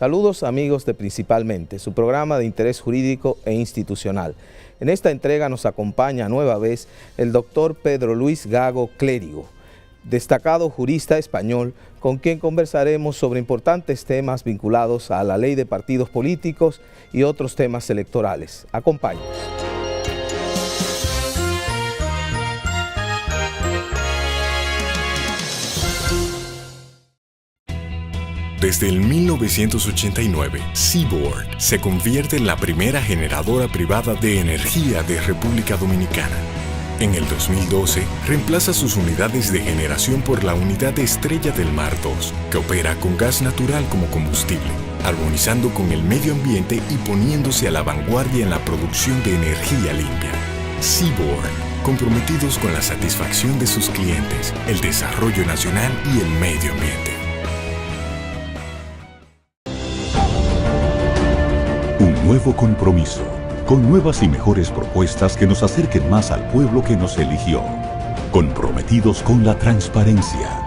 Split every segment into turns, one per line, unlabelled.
Saludos amigos de Principalmente, su programa de interés jurídico e institucional. En esta entrega nos acompaña nueva vez el doctor Pedro Luis Gago Clérigo, destacado jurista español, con quien conversaremos sobre importantes temas vinculados a la ley de partidos políticos y otros temas electorales. Acompáñenos.
Desde el 1989, Seaboard se convierte en la primera generadora privada de energía de República Dominicana. En el 2012, reemplaza sus unidades de generación por la unidad Estrella del Mar 2, que opera con gas natural como combustible, armonizando con el medio ambiente y poniéndose a la vanguardia en la producción de energía limpia. Seaboard, comprometidos con la satisfacción de sus clientes, el desarrollo nacional y el medio ambiente.
Un nuevo compromiso, con nuevas y mejores propuestas que nos acerquen más al pueblo que nos eligió. Comprometidos con la transparencia.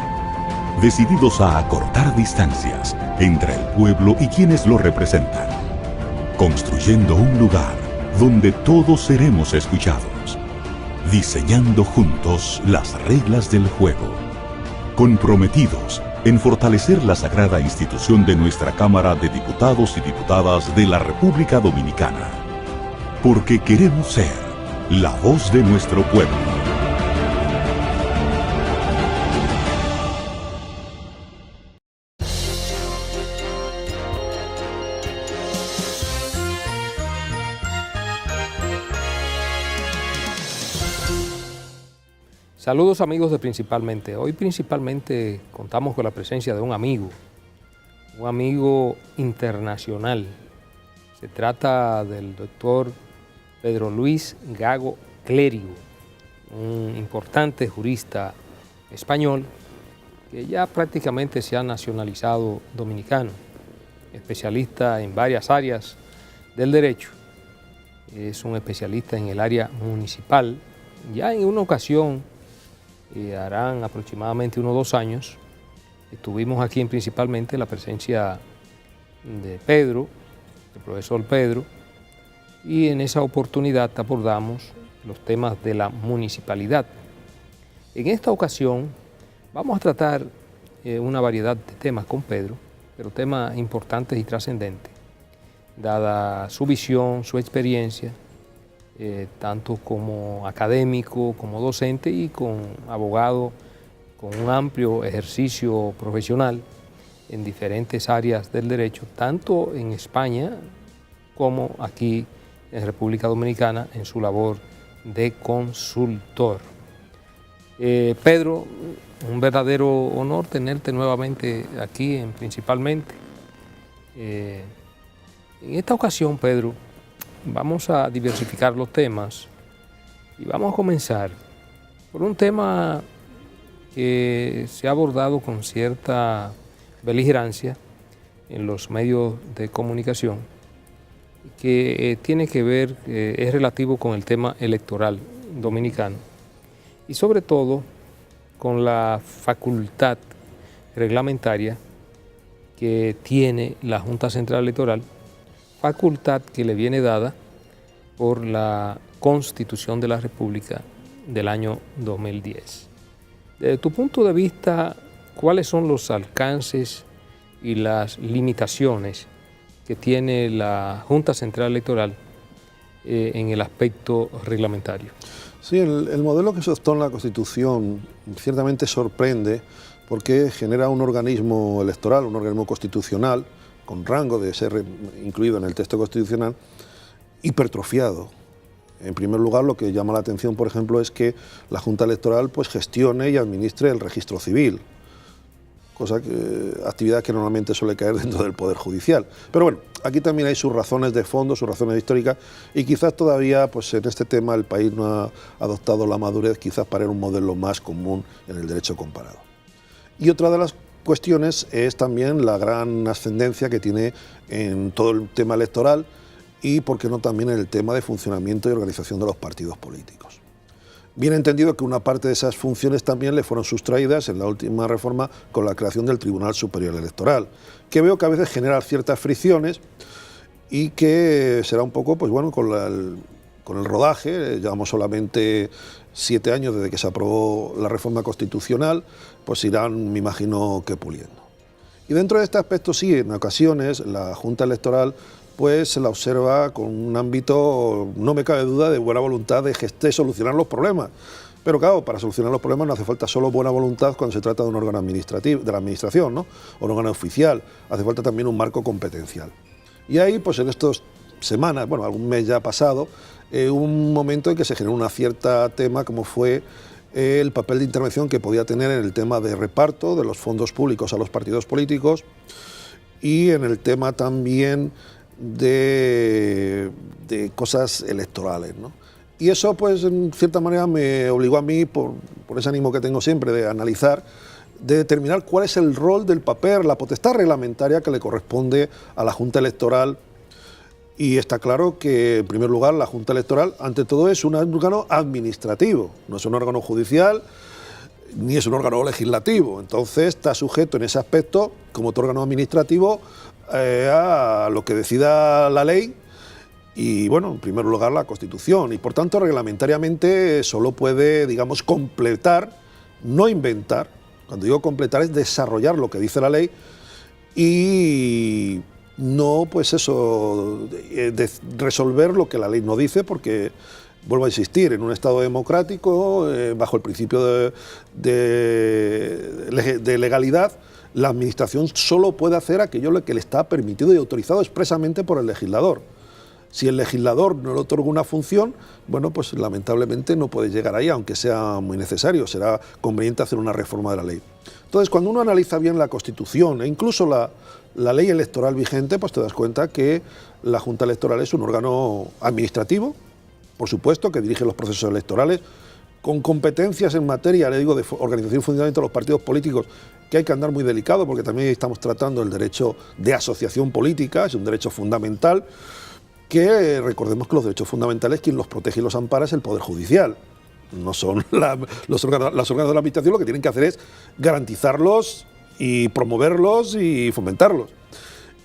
Decididos a acortar distancias entre el pueblo y quienes lo representan. Construyendo un lugar donde todos seremos escuchados. Diseñando juntos las reglas del juego. Comprometidos en fortalecer la sagrada institución de nuestra Cámara de Diputados y Diputadas de la República Dominicana. Porque queremos ser la voz de nuestro pueblo.
Saludos amigos de Principalmente. Hoy principalmente contamos con la presencia de un amigo internacional. Se trata del doctor Pedro Luis Gago Clérigo, un importante jurista español que ya prácticamente se ha nacionalizado dominicano, especialista en varias áreas del derecho. Es un especialista en el área municipal. Ya en una ocasión, harán aproximadamente unos 2 años, estuvimos aquí en Principalmente la presencia de Pedro, el profesor Pedro, y en esa oportunidad abordamos los temas de la municipalidad. En esta ocasión vamos a tratar una variedad de temas con Pedro, pero temas importantes y trascendentes, dada su visión, su experiencia, tanto como académico, como docente y como abogado con un amplio ejercicio profesional en diferentes áreas del derecho, tanto en España como aquí en República Dominicana en su labor de consultor. Pedro, un verdadero honor tenerte nuevamente aquí en Principalmente. En esta ocasión, Pedro, vamos a diversificar los temas y vamos a comenzar por un tema que se ha abordado con cierta beligerancia en los medios de comunicación, que tiene que ver, es relativo con el tema electoral dominicano y sobre todo con la facultad reglamentaria que tiene la Junta Central Electoral, facultad que le viene dada por la Constitución de la República del año 2010. Desde tu punto de vista, ¿cuáles son los alcances y las limitaciones que tiene la Junta Central Electoral en el aspecto reglamentario?
Sí, el modelo que se adoptó en la Constitución ciertamente sorprende porque genera un organismo electoral, un organismo constitucional, con rango de ser incluido en el texto constitucional, hipertrofiado. En primer lugar, lo que llama la atención, por ejemplo, es que la Junta Electoral pues, gestione y administre el registro civil, actividad que normalmente suele caer dentro del Poder Judicial. Pero bueno, aquí también hay sus razones de fondo, sus razones históricas, y quizás todavía pues, en este tema el país no ha adoptado la madurez quizás para ir a un modelo más común en el derecho comparado. Y otra de las cuestiones es también la gran ascendencia que tiene en todo el tema electoral y, por qué no, también en el tema de funcionamiento y organización de los partidos políticos. Bien entendido que una parte de esas funciones también le fueron sustraídas en la última reforma con la creación del Tribunal Superior Electoral, que veo que a veces genera ciertas fricciones y que será un poco, pues bueno, con el rodaje. Llevamos solamente 7 años desde que se aprobó la reforma constitucional, pues irán, me imagino, que puliendo. Y dentro de este aspecto sí, en ocasiones la Junta Electoral pues se la observa con un ámbito, no me cabe duda, de buena voluntad de solucionar los problemas. Pero claro, para solucionar los problemas no hace falta solo buena voluntad cuando se trata de un órgano administrativo, de la administración, ¿no? O un órgano oficial, hace falta también un marco competencial. Y ahí, pues en estas semanas, bueno, algún mes ya pasado, un momento en que se generó una cierta tema como fue el papel de intervención que podía tener en el tema de reparto de los fondos públicos a los partidos políticos y en el tema también de cosas electorales, ¿no? Y eso, pues, en cierta manera me obligó a mí, por ese ánimo que tengo siempre de analizar, de determinar cuál es el rol del papel, la potestad reglamentaria que le corresponde a la Junta Electoral. Y está claro que, en primer lugar, la Junta Electoral, ante todo, es un órgano administrativo, no es un órgano judicial, ni es un órgano legislativo. Entonces, está sujeto en ese aspecto, como otro órgano administrativo, a lo que decida la ley y, bueno, en primer lugar, la Constitución. Y, por tanto, reglamentariamente solo puede, digamos, completar, no inventar. Cuando digo completar es desarrollar lo que dice la ley y no, pues eso, de resolver lo que la ley no dice, porque, vuelvo a insistir, en un Estado democrático, bajo el principio de legalidad, la Administración solo puede hacer aquello que le está permitido y autorizado expresamente por el legislador. Si el legislador no le otorga una función, bueno, pues lamentablemente no puede llegar ahí, aunque sea muy necesario, será conveniente hacer una reforma de la ley. Entonces, cuando uno analiza bien la Constitución e incluso la ley electoral vigente, pues te das cuenta que la Junta Electoral es un órgano administrativo, por supuesto, que dirige los procesos electorales, con competencias en materia, le digo, de organización y funcionamiento de los partidos políticos, que hay que andar muy delicado, porque también estamos tratando el derecho de asociación política, es un derecho fundamental, que recordemos que los derechos fundamentales, quien los protege y los ampara es el Poder Judicial. No son los órganos de la Administración, lo que tienen que hacer es garantizarlos y promoverlos y fomentarlos.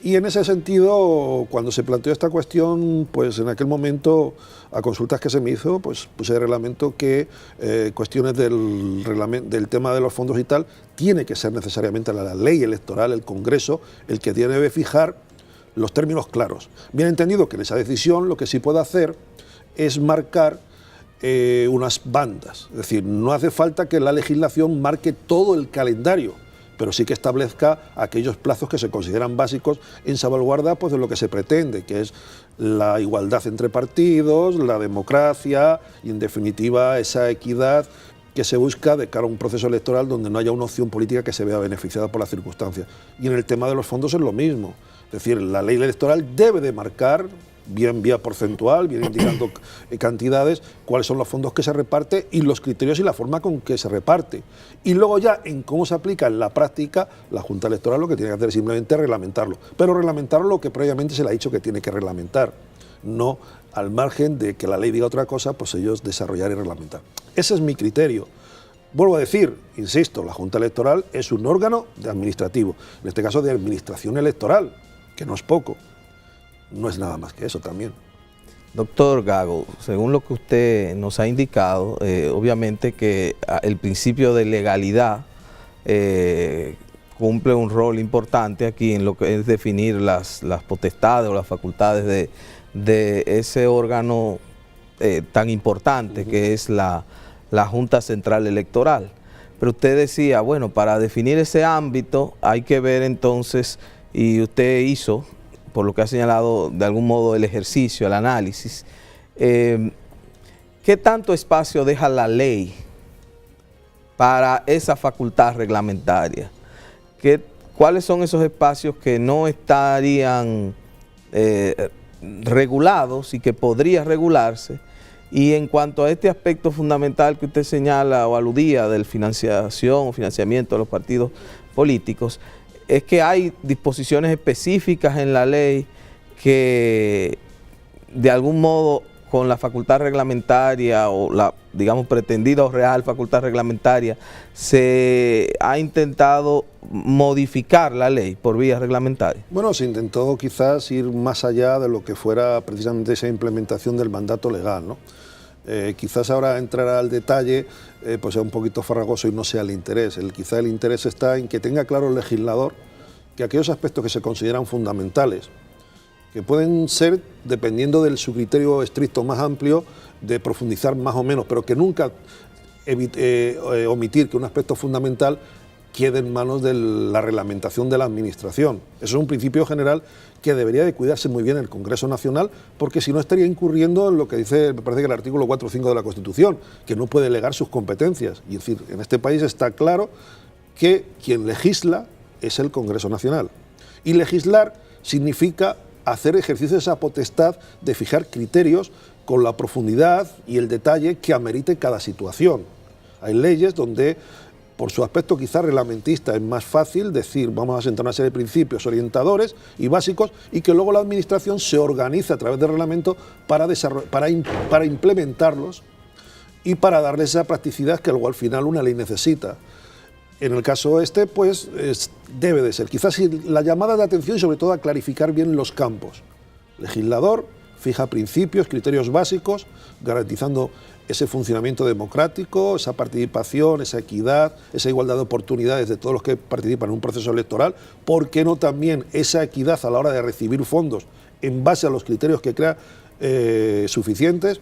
Y en ese sentido, cuando se planteó esta cuestión, pues en aquel momento, a consultas que se me hizo, pues puse de reglamento que cuestiones del tema de los fondos y tal, tiene que ser necesariamente la ley electoral, el Congreso, el que tiene que fijar los términos claros. Bien entendido que en esa decisión lo que sí puede hacer es marcar unas bandas. Es decir, no hace falta que la legislación marque todo el calendario, pero sí que establezca aquellos plazos que se consideran básicos en salvaguarda, pues, de lo que se pretende, que es la igualdad entre partidos, la democracia y, en definitiva, esa equidad que se busca de cara a un proceso electoral donde no haya una opción política que se vea beneficiada por las circunstancias. Y en el tema de los fondos es lo mismo. Es decir, la ley electoral debe de marcar, bien vía porcentual, bien indicando cantidades, cuáles son los fondos que se reparte y los criterios y la forma con que se reparte. Y luego ya, en cómo se aplica en la práctica, la Junta Electoral lo que tiene que hacer es simplemente reglamentarlo. Pero reglamentarlo lo que previamente se le ha dicho que tiene que reglamentar, no al margen de que la ley diga otra cosa, pues ellos desarrollar y reglamentar. Ese es mi criterio. Vuelvo a decir, insisto, la Junta Electoral es un órgano administrativo, en este caso de administración electoral, que no es poco. No es nada más que eso también.
Doctor Gago, según lo que usted nos ha indicado, obviamente que el principio de legalidad cumple un rol importante aquí en lo que es definir las potestades o las facultades de ese órgano tan importante que es la Junta Central Electoral. Pero usted decía, bueno, para definir ese ámbito hay que ver entonces, y usted hizo, por lo que ha señalado de algún modo el ejercicio, el análisis, ¿qué tanto espacio deja la ley para esa facultad reglamentaria? ¿Cuáles son esos espacios que no estarían regulados y que podría regularse? Y en cuanto a este aspecto fundamental que usted señala o aludía del financiación o financiamiento de los partidos políticos, es que hay disposiciones específicas en la ley que de algún modo con la facultad reglamentaria o la, digamos, pretendida o real facultad reglamentaria, se ha intentado modificar la ley por vía reglamentaria?
Bueno, se intentó quizás ir más allá de lo que fuera precisamente esa implementación del mandato legal, ¿no? Quizás ahora entrar al detalle pues sea un poquito farragoso y no sea el interés. Quizá el interés está en que tenga claro el legislador que aquellos aspectos que se consideran fundamentales, que pueden ser, dependiendo de su criterio estricto más amplio, de profundizar más o menos, pero que nunca omitir que un aspecto fundamental quede en manos de la reglamentación de la Administración. Eso es un principio general que debería de cuidarse muy bien el Congreso Nacional, porque si no estaría incurriendo en lo que dice, me parece que el artículo 4 o 5 de la Constitución, que no puede delegar sus competencias. Y es decir, en este país está claro que quien legisla es el Congreso Nacional. Y legislar significa hacer ejercicio de esa potestad de fijar criterios con la profundidad y el detalle que amerite cada situación. Hay leyes donde, por su aspecto quizá reglamentista, es más fácil decir vamos a sentar una serie de principios orientadores y básicos y que luego la Administración se organice a través del reglamento para implementarlos y para darles esa practicidad que luego al final una ley necesita. En el caso pues debe de ser quizás la llamada de atención y sobre todo a clarificar bien los campos. Legislador fija principios, criterios básicos, garantizando ese funcionamiento democrático, esa participación, esa equidad, esa igualdad de oportunidades de todos los que participan en un proceso electoral. ¿Por qué no también esa equidad a la hora de recibir fondos en base a los criterios que crea suficientes?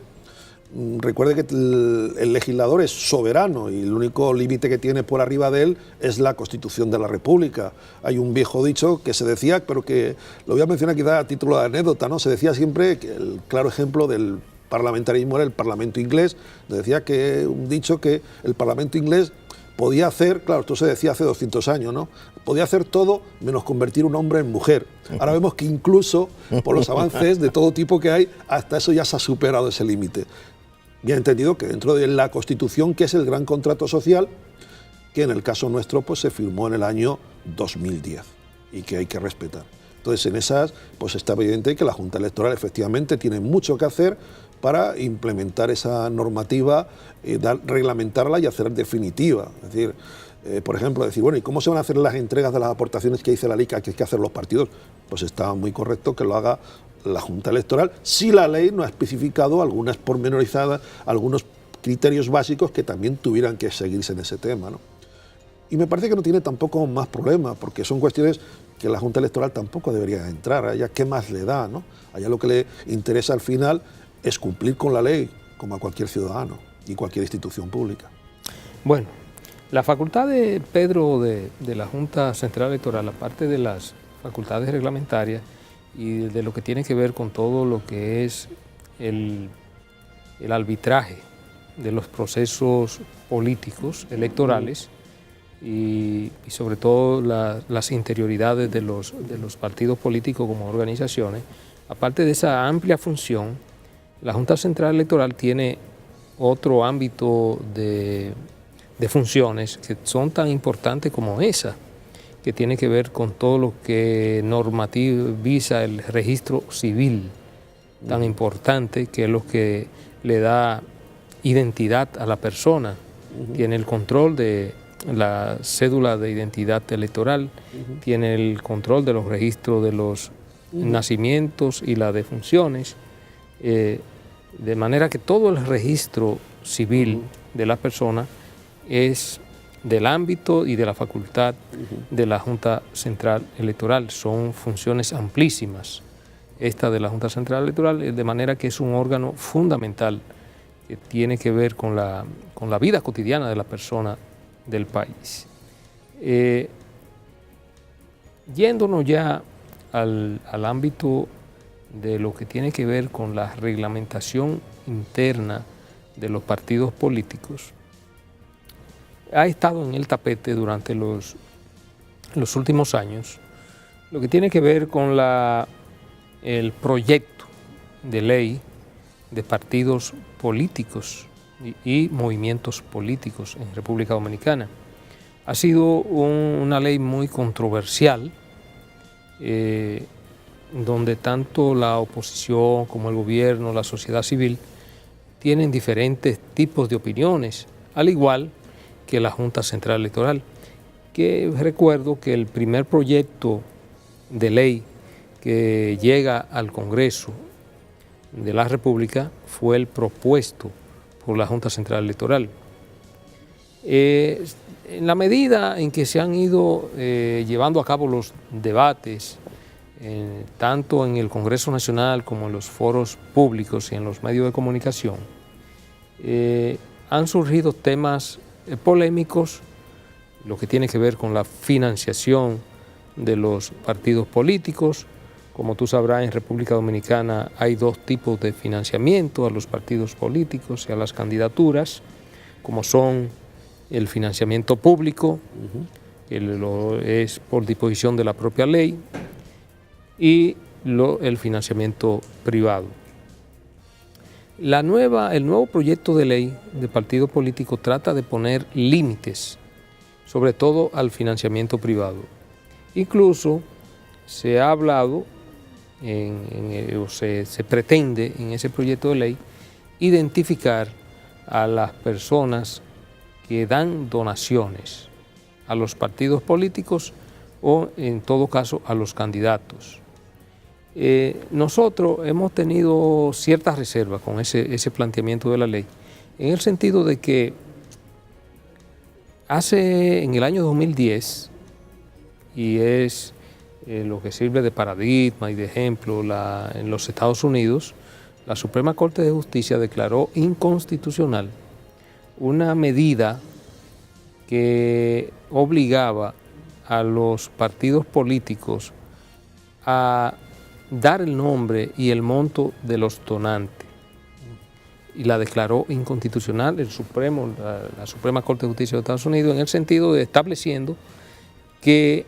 Recuerde que el legislador es soberano y el único límite que tiene por arriba de él es la Constitución de la República. Hay un viejo dicho que se decía, pero que lo voy a mencionar quizá a título de anécdota, ¿no? Se decía siempre que el claro ejemplo del parlamentarismo era el Parlamento inglés. Decía que un dicho que el Parlamento inglés podía hacer, claro, esto se decía hace 200 años, ¿no? Podía hacer todo menos convertir un hombre en mujer. Ahora vemos que incluso por los avances de todo tipo que hay, hasta eso ya se ha superado ese límite. Bien entendido que dentro de la Constitución, que es el gran contrato social, que en el caso nuestro pues se firmó en el año 2010 y que hay que respetar. Entonces en esas pues está evidente que la Junta Electoral efectivamente tiene mucho que hacer para implementar esa normativa, reglamentarla y hacer definitiva. Es decir, por ejemplo, decir, bueno, ¿y cómo se van a hacer las entregas de las aportaciones que dice la ley que hay que hacer los partidos? Pues está muy correcto que lo haga la Junta Electoral, si la ley no ha especificado algunas pormenorizadas, algunos criterios básicos que también tuvieran que seguirse en ese tema, ¿no? Y me parece que no tiene tampoco más problema, porque son cuestiones que la Junta Electoral tampoco debería entrar. Allá qué más le da, ¿no? Allá lo que le interesa al final es cumplir con la ley, como a cualquier ciudadano y cualquier institución pública.
Bueno, la facultad de Pedro de la Junta Central Electoral, aparte de las facultades reglamentarias y de lo que tiene que ver con todo lo que es el arbitraje de los procesos políticos electorales y sobre todo las interioridades de los partidos políticos como organizaciones, aparte de esa amplia función, la Junta Central Electoral tiene otro ámbito de funciones que son tan importantes como esa, que tiene que ver con todo lo que normativiza el registro civil, tan importante, que es lo que le da identidad a la persona. Tiene el control de la cédula de identidad electoral, tiene el control de los registros de los nacimientos y las defunciones, de manera que todo el registro civil de la persona es del ámbito y de la facultad de la Junta Central Electoral. Son funciones amplísimas, esta de la Junta Central Electoral, de manera que es un órgano fundamental que tiene que ver con la vida cotidiana de la persona del país. Yéndonos ya al ámbito de lo que tiene que ver con la reglamentación interna de los partidos políticos, ha estado en el tapete durante los últimos años lo que tiene que ver con el proyecto de ley de partidos políticos y movimientos políticos en República Dominicana. Ha sido una ley muy controversial, donde tanto la oposición como el gobierno, la sociedad civil, tienen diferentes tipos de opiniones, al igual que la Junta Central Electoral, que recuerdo que el primer proyecto de ley que llega al Congreso de la República fue el propuesto por la Junta Central Electoral. En la medida en que se han ido llevando a cabo los debates, tanto en el Congreso Nacional como en los foros públicos y en los medios de comunicación, han surgido temas polémicos, lo que tiene que ver con la financiación de los partidos políticos. Como tú sabrás, en República Dominicana hay dos tipos de financiamiento a los partidos políticos y a las candidaturas, como son el financiamiento público, que es por disposición de la propia ley, y el financiamiento privado. El nuevo proyecto de ley de partido político trata de poner límites, sobre todo al financiamiento privado. Incluso se ha hablado, se pretende en ese proyecto de ley identificar a las personas que dan donaciones a los partidos políticos o en todo caso a los candidatos. Nosotros hemos tenido ciertas reservas con ese planteamiento de la ley, en el sentido de que en el año 2010, y es lo que sirve de paradigma y de ejemplo en los Estados Unidos, la Suprema Corte de Justicia declaró inconstitucional una medida que obligaba a los partidos políticos a dar el nombre y el monto de los donantes. Y la declaró inconstitucional la Suprema Corte de Justicia de Estados Unidos, en el sentido de estableciendo que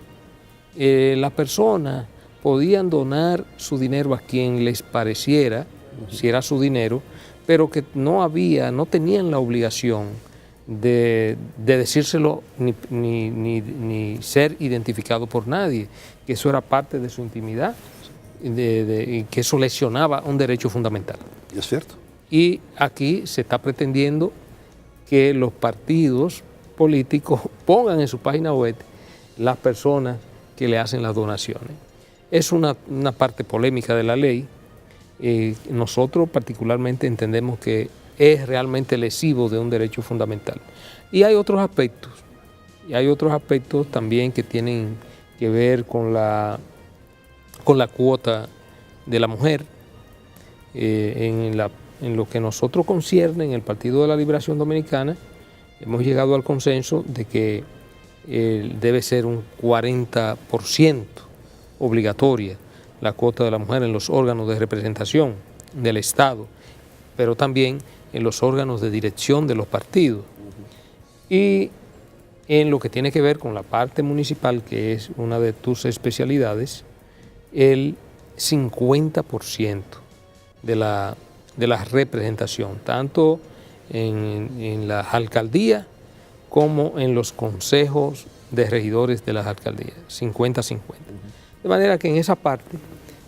las personas podían donar su dinero a quien les pareciera, si era su dinero, pero que no tenían la obligación de decírselo ni ser identificado por nadie, que eso era parte de su intimidad y que eso lesionaba un derecho fundamental.
¿Y es cierto?
Y aquí se está pretendiendo que los partidos políticos pongan en su página web las personas que le hacen las donaciones. Es una parte polémica de la ley. Nosotros particularmente entendemos que es realmente lesivo de un derecho fundamental. Y hay otros aspectos también que tienen que ver con la cuota de la mujer. En lo que nosotros concierne en el Partido de la Liberación Dominicana, hemos llegado al consenso de que debe ser un 40% obligatoria la cuota de la mujer en los órganos de representación del Estado, pero también en los órganos de dirección de los partidos. Y en lo que tiene que ver con la parte municipal, que es una de tus especialidades, el 50% de la representación, tanto en las alcaldías como en los consejos de regidores de las alcaldías, 50-50. De manera que en esa parte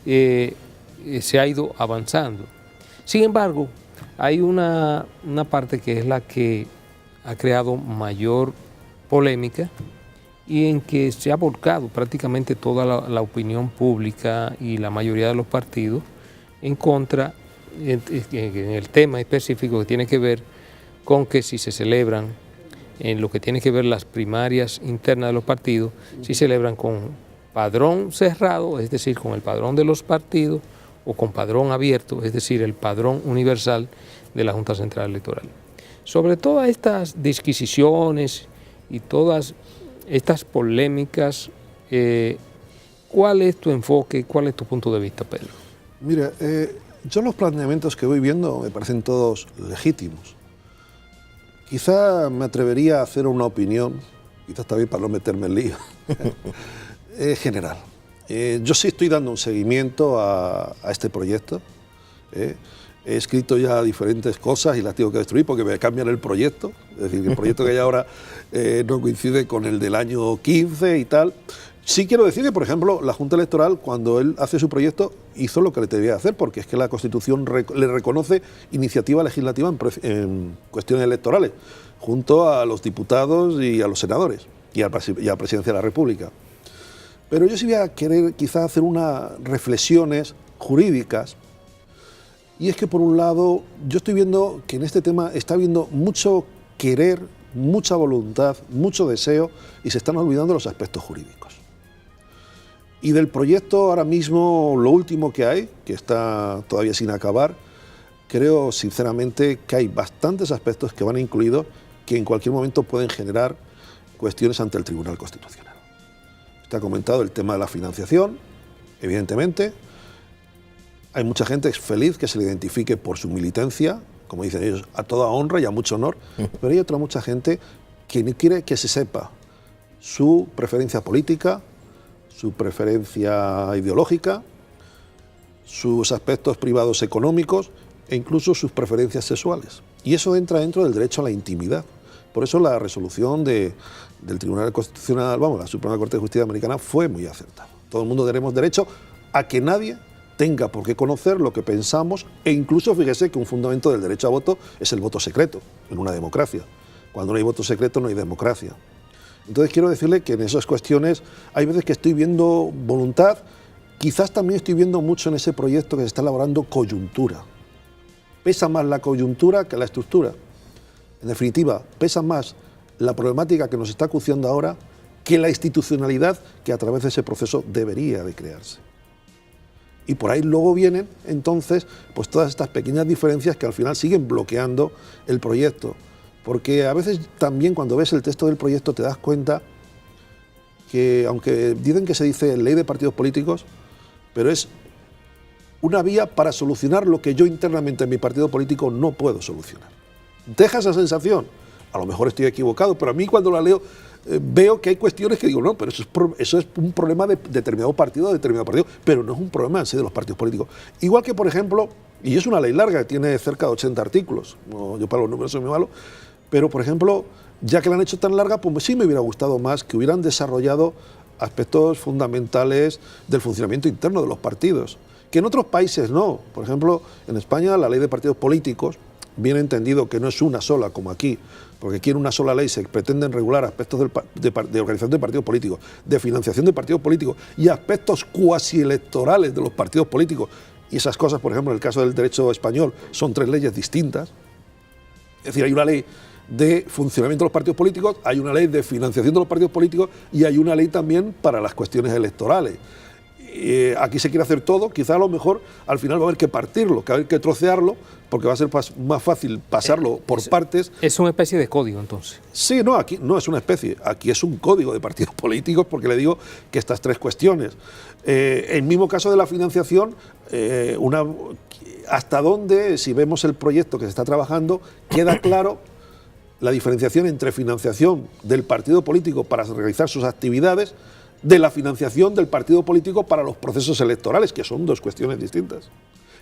se ha ido avanzando. Sin embargo, hay una parte que es la que ha creado mayor polémica y en que se ha volcado prácticamente toda la opinión pública y la mayoría de los partidos en contra, en el tema específico que tiene que ver con que si se celebran, en lo que tiene que ver las primarias internas de los partidos, si celebran con padrón cerrado, es decir, con el padrón de los partidos, o con padrón abierto, es decir, el padrón universal de la Junta Central Electoral. Sobre todas estas disquisiciones y todas estas polémicas, ¿cuál es tu enfoque, cuál es tu punto de vista, Pedro?
Mira, yo los planteamientos que voy viendo me parecen todos legítimos. Quizá me atrevería a hacer una opinión, quizás también para no meterme en lío, general. Yo sí estoy dando un seguimiento a este proyecto. He escrito ya diferentes cosas y las tengo que destruir porque me cambian el proyecto. Es decir, que el proyecto que hay ahora no coincide con el del año 15 y tal. Sí quiero decir que, por ejemplo, la Junta Electoral, cuando él hace su proyecto, hizo lo que le debía hacer, porque es que la Constitución le reconoce iniciativa legislativa en cuestiones electorales, junto a los diputados y a los senadores, y a la Presidencia de la República. Pero yo sí voy a querer quizás hacer unas reflexiones jurídicas, y es que, por un lado, yo estoy viendo que en este tema está habiendo mucho querer, mucha voluntad, mucho deseo, y se están olvidando los aspectos jurídicos. Y del proyecto ahora mismo, lo último que hay, que está todavía sin acabar, creo sinceramente que hay bastantes aspectos que van incluidos que en cualquier momento pueden generar cuestiones ante el Tribunal Constitucional. Está comentado el tema de la financiación, evidentemente. Hay mucha gente feliz que se le identifique por su militancia, como dicen ellos, a toda honra y a mucho honor, pero hay otra mucha gente que no quiere que se sepa su preferencia política, su preferencia ideológica, sus aspectos privados económicos e incluso sus preferencias sexuales. Y eso entra dentro del derecho a la intimidad. Por eso la resolución del Tribunal Constitucional, la Suprema Corte de Justicia Americana, fue muy acertada. Todo el mundo tenemos derecho a que nadie tenga por qué conocer lo que pensamos, e incluso fíjese que un fundamento del derecho a voto es el voto secreto en una democracia. Cuando no hay voto secreto no hay democracia. Entonces quiero decirle que en esas cuestiones hay veces que estoy viendo voluntad, quizás también estoy viendo mucho en ese proyecto que se está elaborando coyuntura. Pesa más la coyuntura que la estructura. En definitiva, pesa más la problemática que nos está acuciando ahora que la institucionalidad que a través de ese proceso debería de crearse. Y por ahí luego vienen entonces pues todas estas pequeñas diferencias que al final siguen bloqueando el proyecto. Porque a veces también cuando ves el texto del proyecto te das cuenta que, aunque dicen que se dice ley de partidos políticos, pero es una vía para solucionar lo que yo internamente en mi partido político no puedo solucionar. Deja esa sensación, a lo mejor estoy equivocado, pero a mí cuando la leo veo que hay cuestiones que digo, no, pero eso es un problema de determinado partido, pero no es un problema en sí de los partidos políticos. Igual que, por ejemplo, y es una ley larga, tiene cerca de 80 artículos, yo para los números soy muy malo, pero, por ejemplo, ya que la han hecho tan larga, pues sí me hubiera gustado más que hubieran desarrollado aspectos fundamentales del funcionamiento interno de los partidos, que en otros países no. Por ejemplo, en España la ley de partidos políticos, bien entendido que no es una sola como aquí, porque aquí en una sola ley se pretenden regular aspectos de organización de partidos políticos, de financiación de partidos políticos y aspectos cuasi electorales de los partidos políticos. Y esas cosas, por ejemplo, en el caso del derecho español, son 3 leyes distintas. Es decir, hay una ley de funcionamiento de los partidos políticos, hay una ley de financiación de los partidos políticos y hay una ley también para las cuestiones electorales. Aquí se quiere hacer todo, quizá a lo mejor al final va a haber que partirlo, que va a haber que trocearlo, porque va a ser más fácil pasarlo por partes.
¿Es una especie de código entonces?
Sí, no, aquí no es una especie, aquí es un código de partidos políticos, porque le digo que estas 3 cuestiones. El mismo caso de la financiación, hasta dónde, si vemos el proyecto que se está trabajando, queda claro la diferenciación entre financiación del partido político para realizar sus actividades de la financiación del partido político para los procesos electorales, que son 2 cuestiones distintas.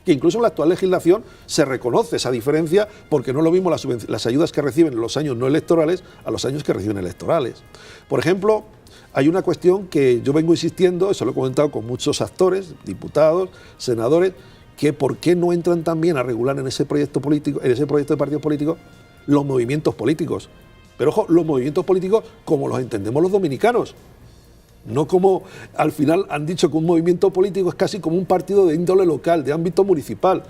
Que incluso en la actual legislación se reconoce esa diferencia, porque no es lo mismo las ayudas que reciben en los años no electorales a los años que reciben electorales. Por ejemplo, hay una cuestión que yo vengo insistiendo, eso lo he comentado con muchos actores, diputados, senadores, que por qué no entran también a regular en ese proyecto político, en ese proyecto de partidos políticos, los movimientos políticos. Pero ojo, los movimientos políticos como los entendemos los dominicanos. No como al final han dicho que un movimiento político es casi como un partido de índole local, de ámbito municipal.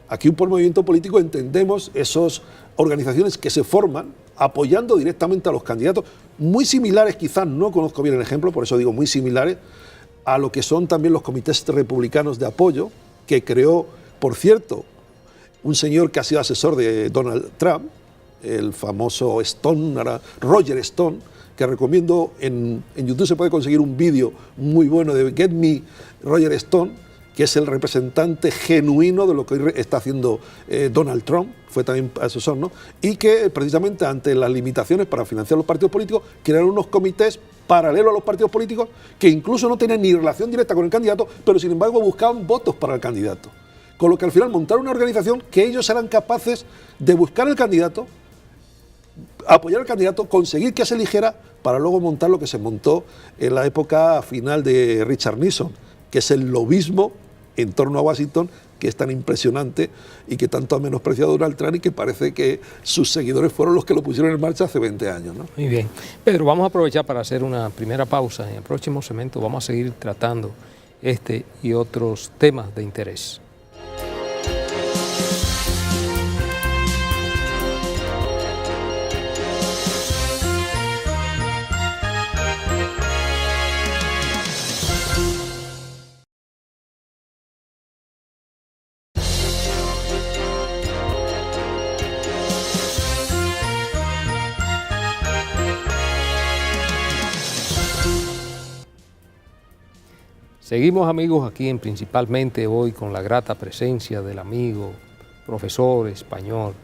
Aquí por movimiento político entendemos esas organizaciones que se forman apoyando directamente a los candidatos, muy similares, quizás no conozco bien el ejemplo, por eso digo muy similares, a lo que son también los comités republicanos de apoyo, que creó, por cierto, un señor que ha sido asesor de Donald Trump, el famoso Roger Stone, que recomiendo, en YouTube se puede conseguir un vídeo muy bueno de Get Me Roger Stone, que es el representante genuino de lo que hoy está haciendo Donald Trump, fue también asesor, ¿no? Y que precisamente ante las limitaciones para financiar los partidos políticos, crearon unos comités paralelos a los partidos políticos que incluso no tenían ni relación directa con el candidato, pero sin embargo buscaban votos para el candidato. Con lo que al final montaron una organización que ellos eran capaces de buscar el candidato, apoyar al candidato, conseguir que se eligiera para luego montar lo que se montó en la época final de Richard Nixon, que es el lobismo en torno a Washington, que es tan impresionante y que tanto ha menospreciado Donald Trump y que parece que sus seguidores fueron los que lo pusieron en marcha hace 20 años, ¿no?
Muy bien. Pedro, vamos a aprovechar para hacer una primera pausa. En el próximo segmento vamos a seguir tratando este y otros temas de interés. Seguimos, amigos, aquí en Principalmente hoy con la grata presencia del amigo, profesor español,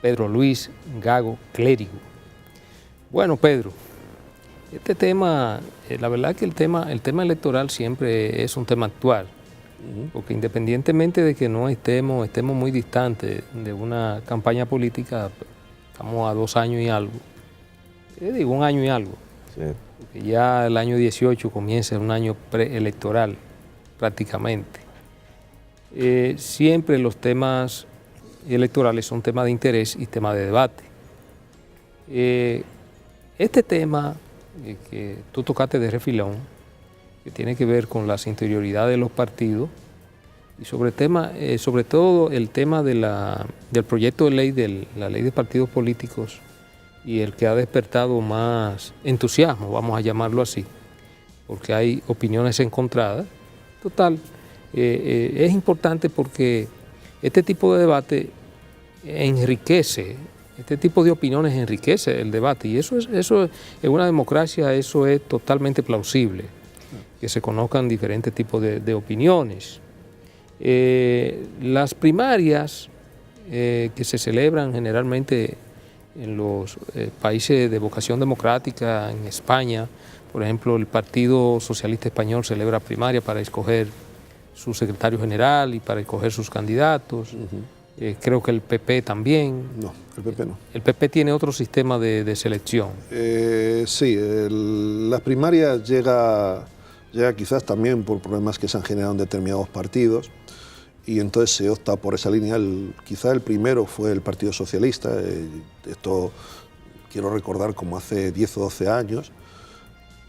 Pedro Luis Gago Clérigo. Bueno, Pedro, este tema, la verdad que el tema electoral siempre es un tema actual, porque independientemente de que no estemos muy distantes de una campaña política, estamos a 2 años y algo, digo 1 año y algo.
Sí.
Porque ya el año 18 comienza un año preelectoral prácticamente. Siempre los temas electorales son temas de interés y temas de debate. Este tema que tú tocaste de refilón, que tiene que ver con las interioridades de los partidos y sobre todo el tema del proyecto de ley, de la ley de partidos políticos, y el que ha despertado más entusiasmo, vamos a llamarlo así, porque hay opiniones encontradas. Total, es importante porque este tipo de debate enriquece, este tipo de opiniones enriquece el debate, y eso en una democracia eso es totalmente plausible, que se conozcan diferentes tipos de opiniones. Las primarias que se celebran generalmente en los países de vocación democrática, en España, por ejemplo, el Partido Socialista Español celebra primaria para escoger su secretario general y para escoger sus candidatos. Creo que el PP también.
No, el PP no.
El PP tiene otro sistema de selección.
Sí, las primarias llega quizás también por problemas que se han generado en determinados partidos, y entonces se opta por esa línea. Quizá el primero fue el Partido Socialista, esto quiero recordar como hace 10 o 12 años,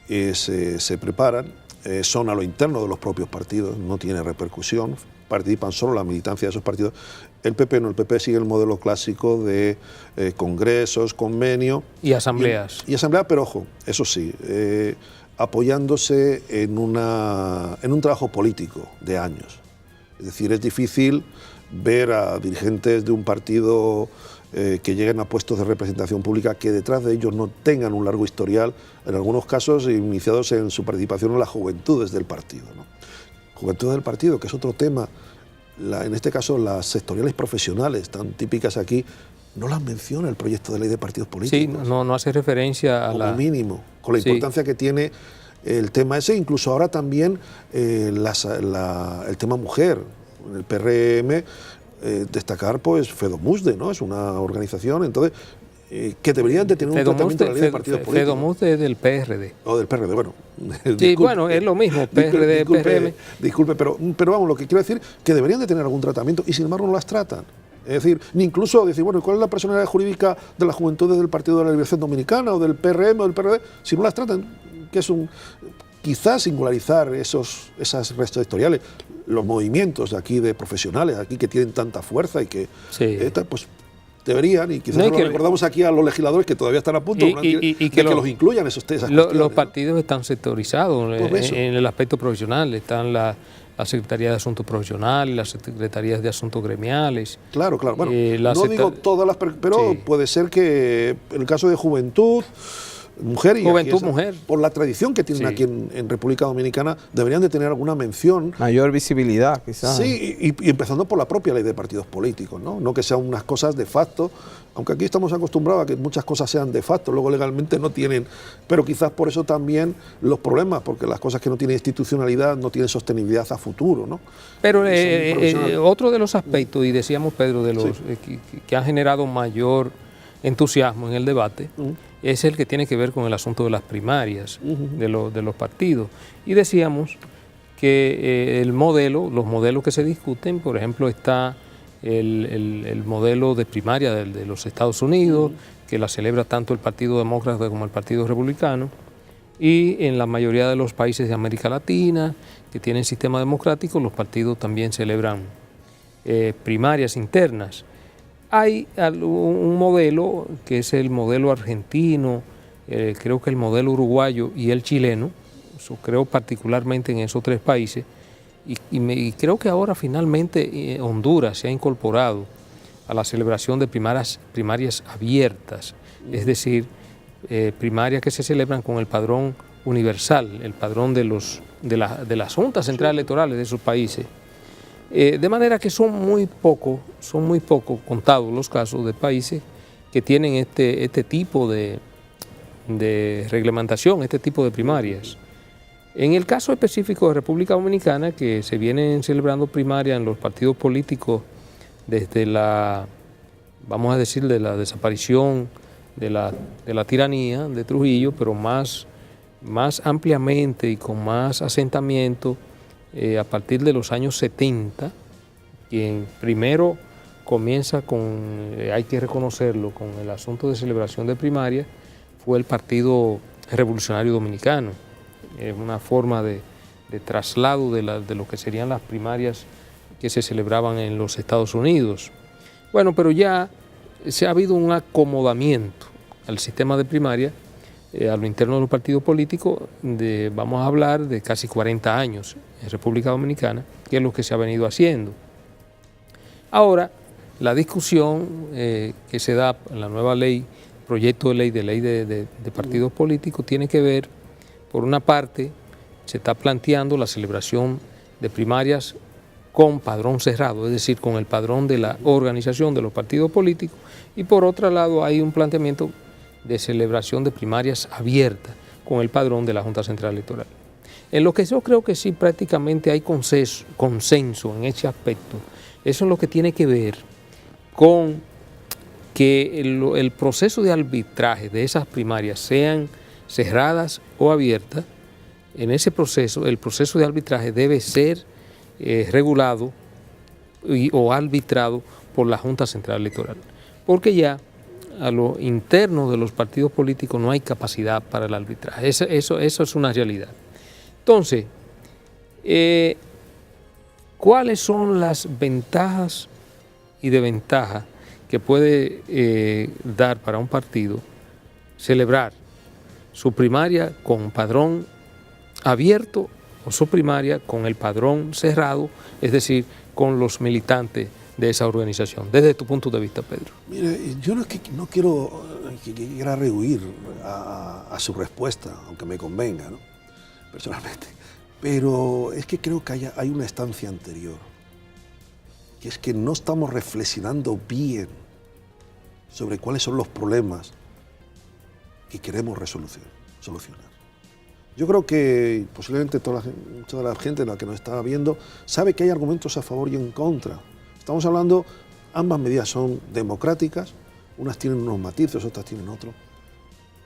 se preparan, son a lo interno de los propios partidos, no tiene repercusión, participan solo la militancia de esos partidos. El PP no, el PP sigue el modelo clásico de congresos, convenio.
Y asambleas.
Y asambleas, pero ojo, eso sí, apoyándose en un trabajo político de años. Es decir, es difícil ver a dirigentes de un partido que lleguen a puestos de representación pública que detrás de ellos no tengan un largo historial, en algunos casos iniciados en su participación en las juventudes del partido, ¿no? Juventudes del partido, que es otro tema, en este caso las sectoriales profesionales, tan típicas aquí, no las menciona el proyecto de ley de partidos políticos.
Sí, no hace referencia a
como mínimo, con la importancia que tiene el tema ese, incluso ahora también el tema mujer, en el PRM, destacar pues FEDOMUSDE, ¿no? Es una organización, entonces, que deberían de tener un tratamiento de la ley de partidos políticos.
FEDOMUSDE es del PRD.
O del PRD, bueno.
Sí, disculpe, bueno, es lo mismo, PRD, PRM.
Disculpe, pero vamos, lo que quiero decir que deberían de tener algún tratamiento y sin embargo no las tratan. Es decir, ni incluso decir, bueno, ¿cuál es la personalidad jurídica de las juventudes del Partido de la Liberación Dominicana o del PRM o del PRD? Si no las tratan, que es quizás singularizar esas restos sectoriales, los movimientos de aquí de profesionales, aquí que tienen tanta fuerza y que pues deberían, y quizás no, recordamos aquí a los legisladores que todavía están a punto de que los incluyan esas cuestiones.
Los partidos están sectorizados en el aspecto profesional, están la Secretaría de Asuntos Profesionales, las Secretarías de Asuntos Gremiales.
Claro, bueno, no digo todas las, pero puede ser que en el caso de juventud, mujer y
mujer,
por la tradición que tienen aquí en República Dominicana, deberían de tener alguna mención.
Mayor visibilidad, quizás.
Sí, y empezando por la propia ley de partidos políticos, no que sean unas cosas de facto, aunque aquí estamos acostumbrados a que muchas cosas sean de facto, luego legalmente no tienen, pero quizás por eso también los problemas, porque las cosas que no tienen institucionalidad no tienen sostenibilidad a futuro, ¿no?
Pero otro de los aspectos, y decíamos, Pedro, de los que han generado mayor entusiasmo en el debate, es el que tiene que ver con el asunto de las primarias de los partidos. Y decíamos que los modelos que se discuten, por ejemplo, está el modelo de primaria de los Estados Unidos, que la celebra tanto el Partido Demócrata como el Partido Republicano, y en la mayoría de los países de América Latina que tienen sistema democrático, los partidos también celebran primarias internas. Hay un modelo que es el modelo argentino, creo que el modelo uruguayo y el chileno, creo particularmente en esos tres países, y creo que ahora finalmente Honduras se ha incorporado a la celebración de primarias abiertas, es decir, primarias que se celebran con el padrón universal, el padrón de las juntas centrales electorales de esos países. De manera que son muy poco contados los casos de países que tienen este tipo de reglamentación, este tipo de primarias. En el caso específico de República Dominicana, que se vienen celebrando primarias en los partidos políticos desde vamos a decir, de la desaparición de la tiranía de Trujillo, pero más ampliamente y con más asentamiento a partir de los años 70, quien primero comienza hay que reconocerlo, con el asunto de celebración de primarias, fue el Partido Revolucionario Dominicano. Es una forma de traslado de lo que serían las primarias que se celebraban en los Estados Unidos. Bueno, pero ya ha habido un acomodamiento al sistema de primaria a lo interno de los partidos políticos, vamos a hablar de casi 40 años en República Dominicana, que es lo que se ha venido haciendo. Ahora, la discusión que se da en la nueva ley, proyecto de ley de partidos políticos, tiene que ver, por una parte, se está planteando la celebración de primarias con padrón cerrado, es decir, con el padrón de la organización de los partidos políticos, y por otro lado hay un planteamiento de celebración de primarias abiertas con el padrón de la Junta Central Electoral. En lo que yo creo que sí prácticamente hay consenso en ese aspecto, eso es lo que tiene que ver con que el proceso de arbitraje de esas primarias, sean cerradas o abiertas. En ese proceso, el proceso de arbitraje debe ser regulado o arbitrado por la Junta Central Electoral, porque ya a lo interno de los partidos políticos no hay capacidad para el arbitraje. Eso es una realidad. Entonces, ¿cuáles son las ventajas y desventajas que puede dar para un partido celebrar su primaria con padrón abierto o su primaria con el padrón cerrado, es decir, con los militantes de esa organización? Desde tu punto de vista, Pedro.
Mire, yo no quiero rehuir a su respuesta, aunque me convenga, ¿no?, personalmente, pero es que creo que hay una instancia anterior, que es que no estamos reflexionando bien sobre cuáles son los problemas que queremos solucionar. Yo creo que posiblemente toda la gente la que nos está viendo sabe que hay argumentos a favor y en contra. Estamos hablando, ambas medidas son democráticas, unas tienen unos matices, otras tienen otros.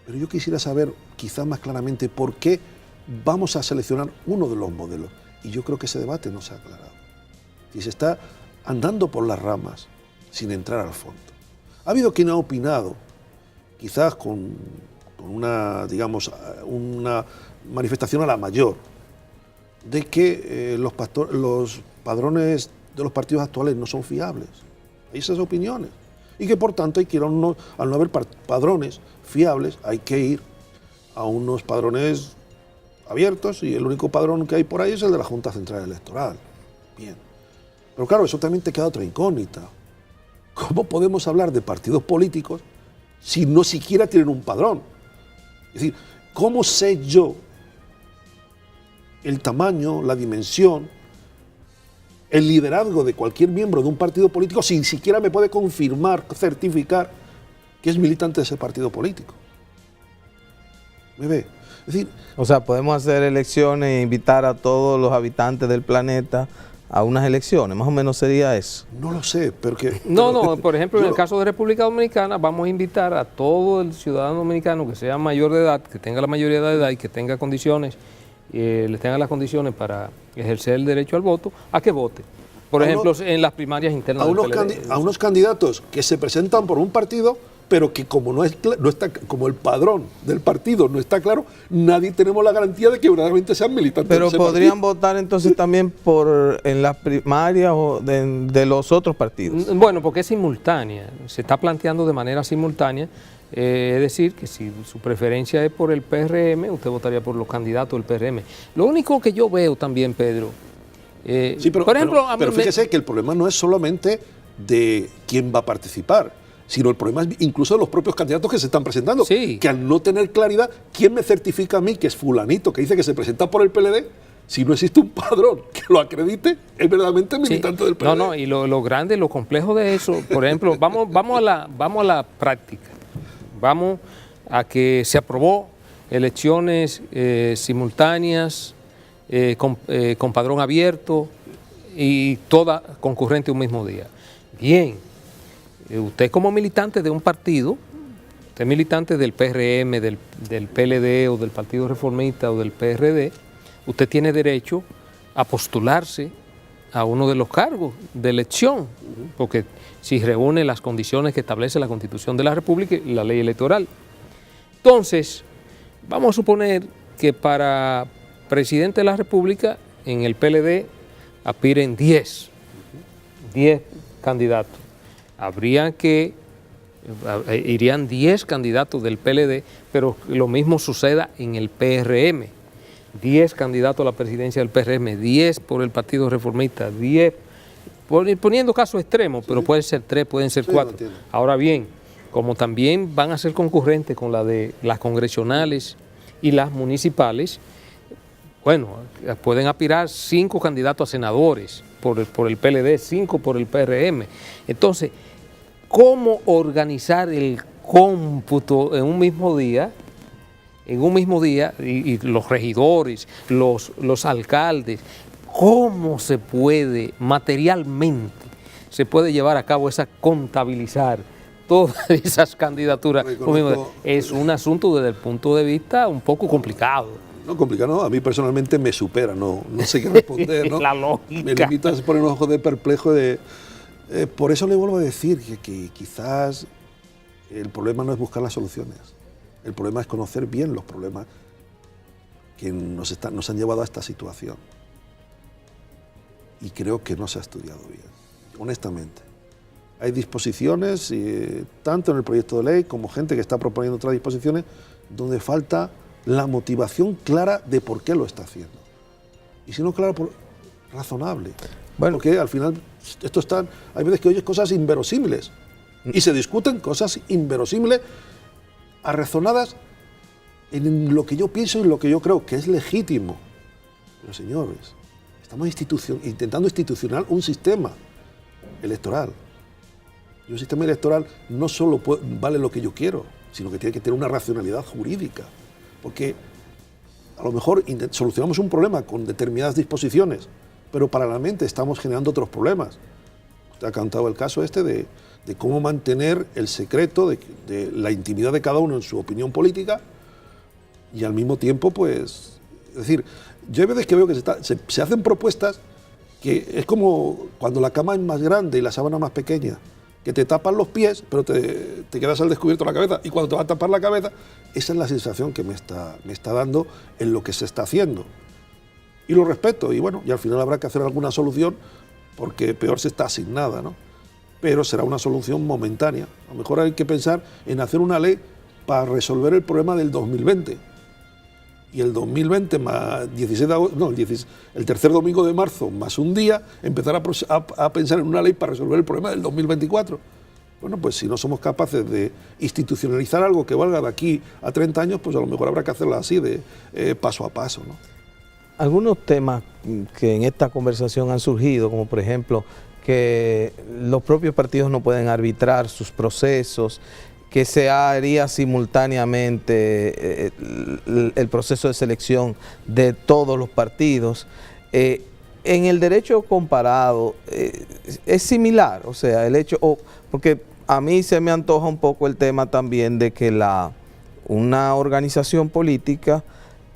Pero yo quisiera saber quizás más claramente por qué vamos a seleccionar uno de los modelos. Y yo creo que ese debate no se ha aclarado. Si se está andando por las ramas sin entrar al fondo. Ha habido quien ha opinado, quizás con una, digamos, una manifestación a la mayor, de que los padrones de los partidos actuales no son fiables. Hay esas opiniones. Y que por tanto al no haber padrones fiables, hay que ir a unos padrones abiertos, y el único padrón que hay por ahí es el de la Junta Central Electoral. Bien. Pero claro, eso también te queda otra incógnita. ¿Cómo podemos hablar de partidos políticos si no siquiera tienen un padrón? Es decir, ¿cómo sé yo el tamaño, la dimensión, el liderazgo de cualquier miembro de un partido político si ni siquiera me puede confirmar, certificar que es militante de ese partido político? ¿Me ve? Es decir,
o sea, podemos hacer elecciones e invitar a todos los habitantes del planeta a unas elecciones, más o menos sería eso.
No lo sé, pero que...
No, por ejemplo, en el caso de República Dominicana, vamos a invitar a todo el ciudadano dominicano que sea mayor de edad, que tenga la mayoría de edad y que tenga condiciones, les tenga las condiciones para ejercer el derecho al voto, a que vote. Por ejemplo, en las primarias internas del PLD.
A unos candidatos que se presentan por un partido, pero que como no está, como el padrón del partido no está claro, nadie tenemos la garantía de que verdaderamente sean militantes.
Pero
de ese
podrían
partido.
votar entonces también en las primarias o de los otros partidos.
Bueno, porque es simultánea, se está planteando de manera simultánea, es decir, que si su preferencia es por el PRM, usted votaría por los candidatos del PRM. Lo único que yo veo también, Pedro,
sí,
por ejemplo,
pero fíjese que el problema no es solamente de quién va a participar, sino el problema es incluso de los propios candidatos que se están presentando,
sí,
que al no tener claridad, ¿quién me certifica a mí que es fulanito que dice que se presenta por el PLD? Si no existe un padrón que lo acredite, es verdaderamente militante del PLD.
No, y lo grande, lo complejo de eso, por ejemplo, vamos a la práctica, vamos a que se aprobó elecciones simultáneas, con padrón abierto y toda concurrente un mismo día. Bien, usted como militante de un partido, usted es militante del PRM, del PLD o del Partido Reformista o del PRD, usted tiene derecho a postularse a uno de los cargos de elección, porque si reúne las condiciones que establece la Constitución de la República y la ley electoral. Entonces, vamos a suponer que para presidente de la República en el PLD aspiren 10 candidatos. Irían 10 candidatos del PLD, pero lo mismo suceda en el PRM. 10 candidatos a la presidencia del PRM, 10 por el Partido Reformista, 10, poniendo casos extremos, pero pueden ser 3, pueden ser 4. Ahora bien, como también van a ser concurrentes con la de las congresionales y las municipales, bueno, pueden aspirar 5 candidatos a senadores por el PLD, 5 por el PRM. Entonces, ¿cómo organizar el cómputo en un mismo día? Y los regidores, los alcaldes, ¿cómo se puede materialmente, se puede llevar a cabo contabilizar todas esas candidaturas? Es un asunto desde el punto de vista un poco complicado.
No, complicado, no. A mí personalmente me supera, no sé qué responder, ¿no?
La lógica.
Me limita a poner un ojo de perplejo por eso le vuelvo a decir que quizás el problema no es buscar las soluciones. El problema es conocer bien los problemas que nos han llevado a esta situación. Y creo que no se ha estudiado bien, honestamente. Hay disposiciones, tanto en el proyecto de ley como gente que está proponiendo otras disposiciones, donde falta la motivación clara de por qué lo está haciendo. Y si no clara, razonable. Bueno, porque al final hay veces que oyes cosas inverosímiles y se discuten cosas inverosímiles arrazonadas en lo que yo pienso y lo que yo creo que es legítimo. Pero señores, estamos intentando institucionar un sistema electoral. Y un sistema electoral no solo vale lo que yo quiero, sino que tiene que tener una racionalidad jurídica. Porque a lo mejor solucionamos un problema con determinadas disposiciones, pero paralelamente estamos generando otros problemas. Usted ha contado el caso de cómo mantener el secreto de la intimidad de cada uno en su opinión política y al mismo tiempo, pues, es decir, yo hay veces que veo que se hacen propuestas que es como cuando la cama es más grande y la sábana más pequeña, que te tapan los pies, pero te quedas al descubierto la cabeza, y cuando te va a tapar la cabeza, esa es la sensación que me está dando en lo que se está haciendo. Y lo respeto, y bueno, y al final habrá que hacer alguna solución, porque peor se está asignada, ¿no? Pero será una solución momentánea. A lo mejor hay que pensar en hacer una ley para resolver el problema del 2020. Y el 2020 más 16 de agosto, no, el tercer domingo de marzo más un día, empezar a pensar en una ley para resolver el problema del 2024. Bueno, pues si no somos capaces de institucionalizar algo que valga de aquí a 30 años, pues a lo mejor habrá que hacerlo así, de paso a paso, ¿no?
Algunos temas que en esta conversación han surgido, como por ejemplo que los propios partidos no pueden arbitrar sus procesos, que se haría simultáneamente el proceso de selección de todos los partidos. en el derecho comparado es similar, o sea, el hecho, porque a mí se me antoja un poco el tema también de que una organización política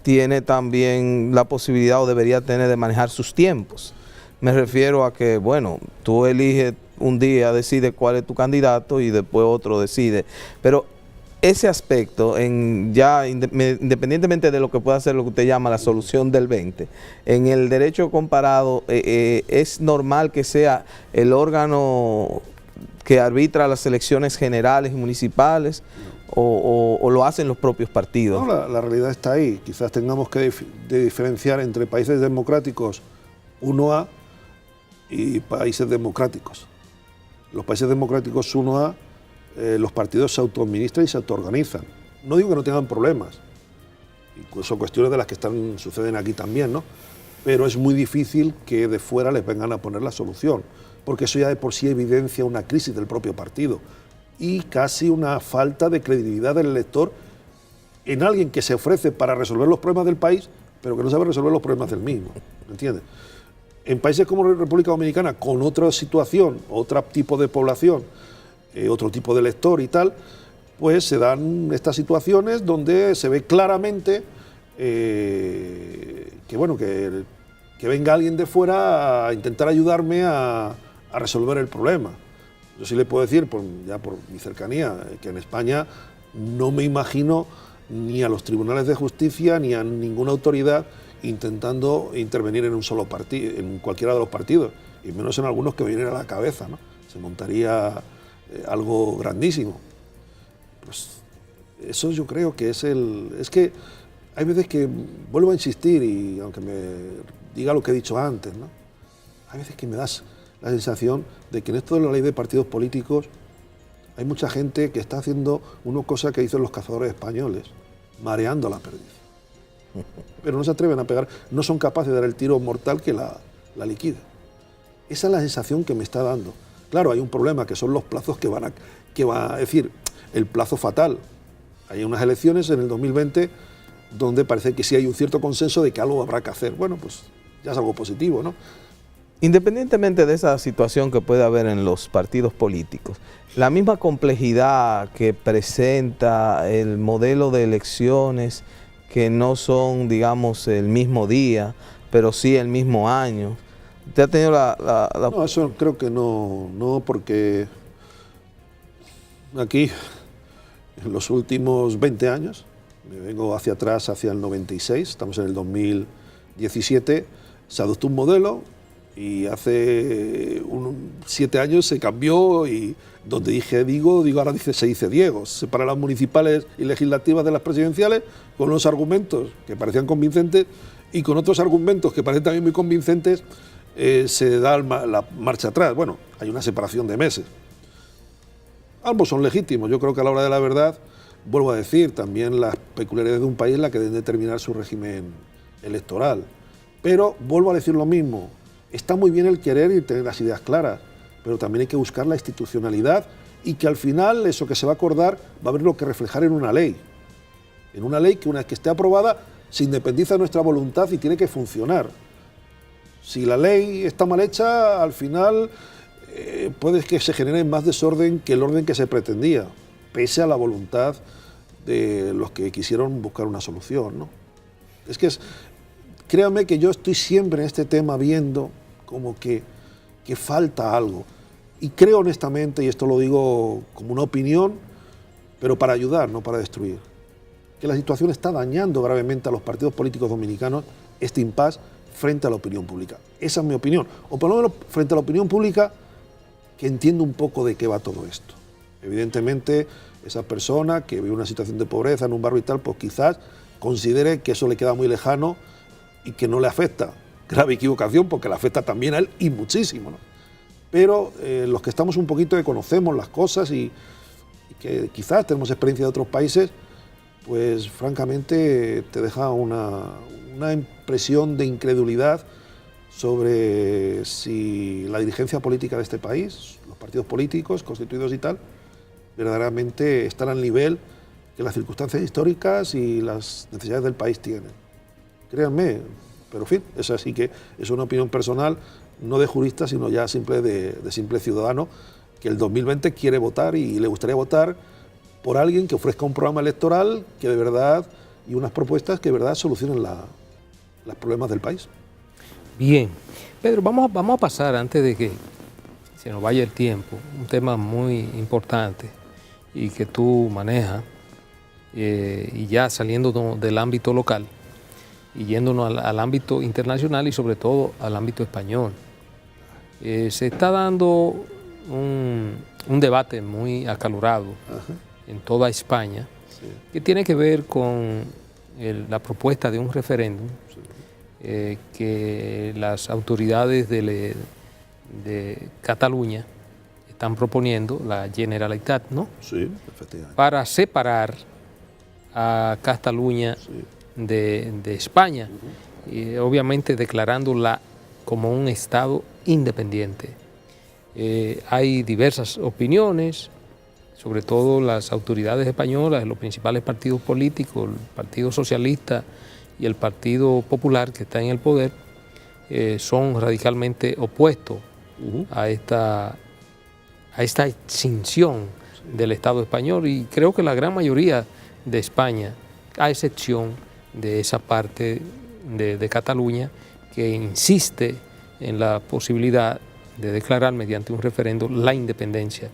tiene también la posibilidad o debería tener de manejar sus tiempos. Me refiero a que, bueno, tú eliges un día, decides cuál es tu candidato y después otro decide, pero ese aspecto, independientemente de lo que pueda ser lo que usted llama la solución del 20, en el derecho comparado es normal que sea el órgano que arbitra las elecciones generales y municipales o lo hacen los propios partidos.
No, la realidad está ahí. Quizás tengamos que diferenciar entre países democráticos 1A y países democráticos. Los países democráticos 1A, los partidos se autoadministran y se autoorganizan. No digo que no tengan problemas, incluso cuestiones de las que suceden aquí también, ¿no? Pero es muy difícil que de fuera les vengan a poner la solución, porque eso ya de por sí evidencia una crisis del propio partido y casi una falta de credibilidad del elector en alguien que se ofrece para resolver los problemas del país, pero que no sabe resolver los problemas del mismo, ¿me entiendes? En países como República Dominicana, con otra situación, otro tipo de población, otro tipo de elector y tal, pues se dan estas situaciones donde se ve claramente que venga alguien de fuera a intentar ayudarme a resolver el problema. Yo sí le puedo decir, ya por mi cercanía, que en España no me imagino ni a los tribunales de justicia ni a ninguna autoridad intentando intervenir en un solo partido, en cualquiera de los partidos, y menos en algunos que me vienen a la cabeza, ¿no? Se montaría algo grandísimo. Pues eso yo creo que es que hay veces que, vuelvo a insistir, y aunque me diga lo que he dicho antes, ¿no? Hay veces que me das la sensación de que en esto de la ley de partidos políticos hay mucha gente que está haciendo una cosa que dicen los cazadores españoles, mareando la perdiz. Pero no se atreven a pegar, no son capaces de dar el tiro mortal que la liquida. Esa es la sensación que me está dando. Claro, hay un problema que son los plazos que va a decir, el plazo fatal. Hay unas elecciones en el 2020 donde parece que sí hay un cierto consenso de que algo habrá que hacer. Bueno, pues ya es algo positivo, ¿no?
Independientemente de esa situación que puede haber en los partidos políticos, la misma complejidad que presenta el modelo de elecciones que no son, digamos, el mismo día, pero sí el mismo año. ¿Usted ha tenido
No, eso creo que no, porque aquí, en los últimos 20 años, me vengo hacia atrás, hacia el 96, estamos en el 2017, se adoptó un modelo y hace 7 años se cambió y donde dije digo ahora se dice Diego. Se separan las municipales y legislativas de las presidenciales con unos argumentos que parecían convincentes y con otros argumentos que parecen también muy convincentes se da la marcha atrás. Bueno, hay una separación de meses. Ambos son legítimos. Yo creo que a la hora de la verdad, vuelvo a decir, también las peculiaridades de un país es la que deben determinar su régimen electoral. Pero vuelvo a decir lo mismo. Está muy bien el querer y tener las ideas claras, pero también hay que buscar la institucionalidad y que al final eso que se va a acordar va a haber lo que reflejar en una ley. En una ley que una vez que esté aprobada se independiza de nuestra voluntad y tiene que funcionar. Si la ley está mal hecha, al final puede que se genere más desorden que el orden que se pretendía, pese a la voluntad de los que quisieron buscar una solución, ¿no? Créanme que yo estoy siempre en este tema viendo como que falta algo. Y creo honestamente, y esto lo digo como una opinión, pero para ayudar, no para destruir, que la situación está dañando gravemente a los partidos políticos dominicanos, este impasse frente a la opinión pública. Esa es mi opinión. O por lo menos frente a la opinión pública que entiende un poco de qué va todo esto. Evidentemente, esa persona que vive una situación de pobreza en un barrio y tal, pues quizás considere que eso le queda muy lejano y que no le afecta. Grave equivocación, porque le afecta también a él y muchísimo, ¿no? Pero los que estamos un poquito que conocemos las cosas y que quizás tenemos experiencia de otros países, pues francamente te deja una impresión de incredulidad sobre si la dirigencia política de este país, los partidos políticos constituidos y tal, verdaderamente están al nivel que las circunstancias históricas y las necesidades del país tienen. Créanme, Pero en fin, es así que es una opinión personal, no de jurista, sino ya de simple ciudadano, que el 2020 quiere votar y le gustaría votar por alguien que ofrezca un programa electoral que de verdad, y unas propuestas que de verdad solucionen los problemas del país.
Bien, Pedro, vamos a pasar, antes de que se nos vaya el tiempo, un tema muy importante y que tú manejas, y ya saliendo del ámbito local y yéndonos al ámbito internacional y sobre todo al ámbito español. Se está dando un debate muy acalorado en toda España, que tiene que ver con la propuesta de un referéndum que las autoridades de Cataluña están proponiendo, la Generalitat, ¿no?
Sí, efectivamente.
Para separar a Cataluña de España, y obviamente declarándola como un Estado independiente. Hay diversas opiniones, sobre todo las autoridades españolas, los principales partidos políticos, el Partido Socialista y el Partido Popular, que está en el poder, son radicalmente opuestos a esta extinción del Estado español, y creo que la gran mayoría de España, a excepción de esa parte de Cataluña, que insiste en la posibilidad de declarar mediante un referendo la independencia.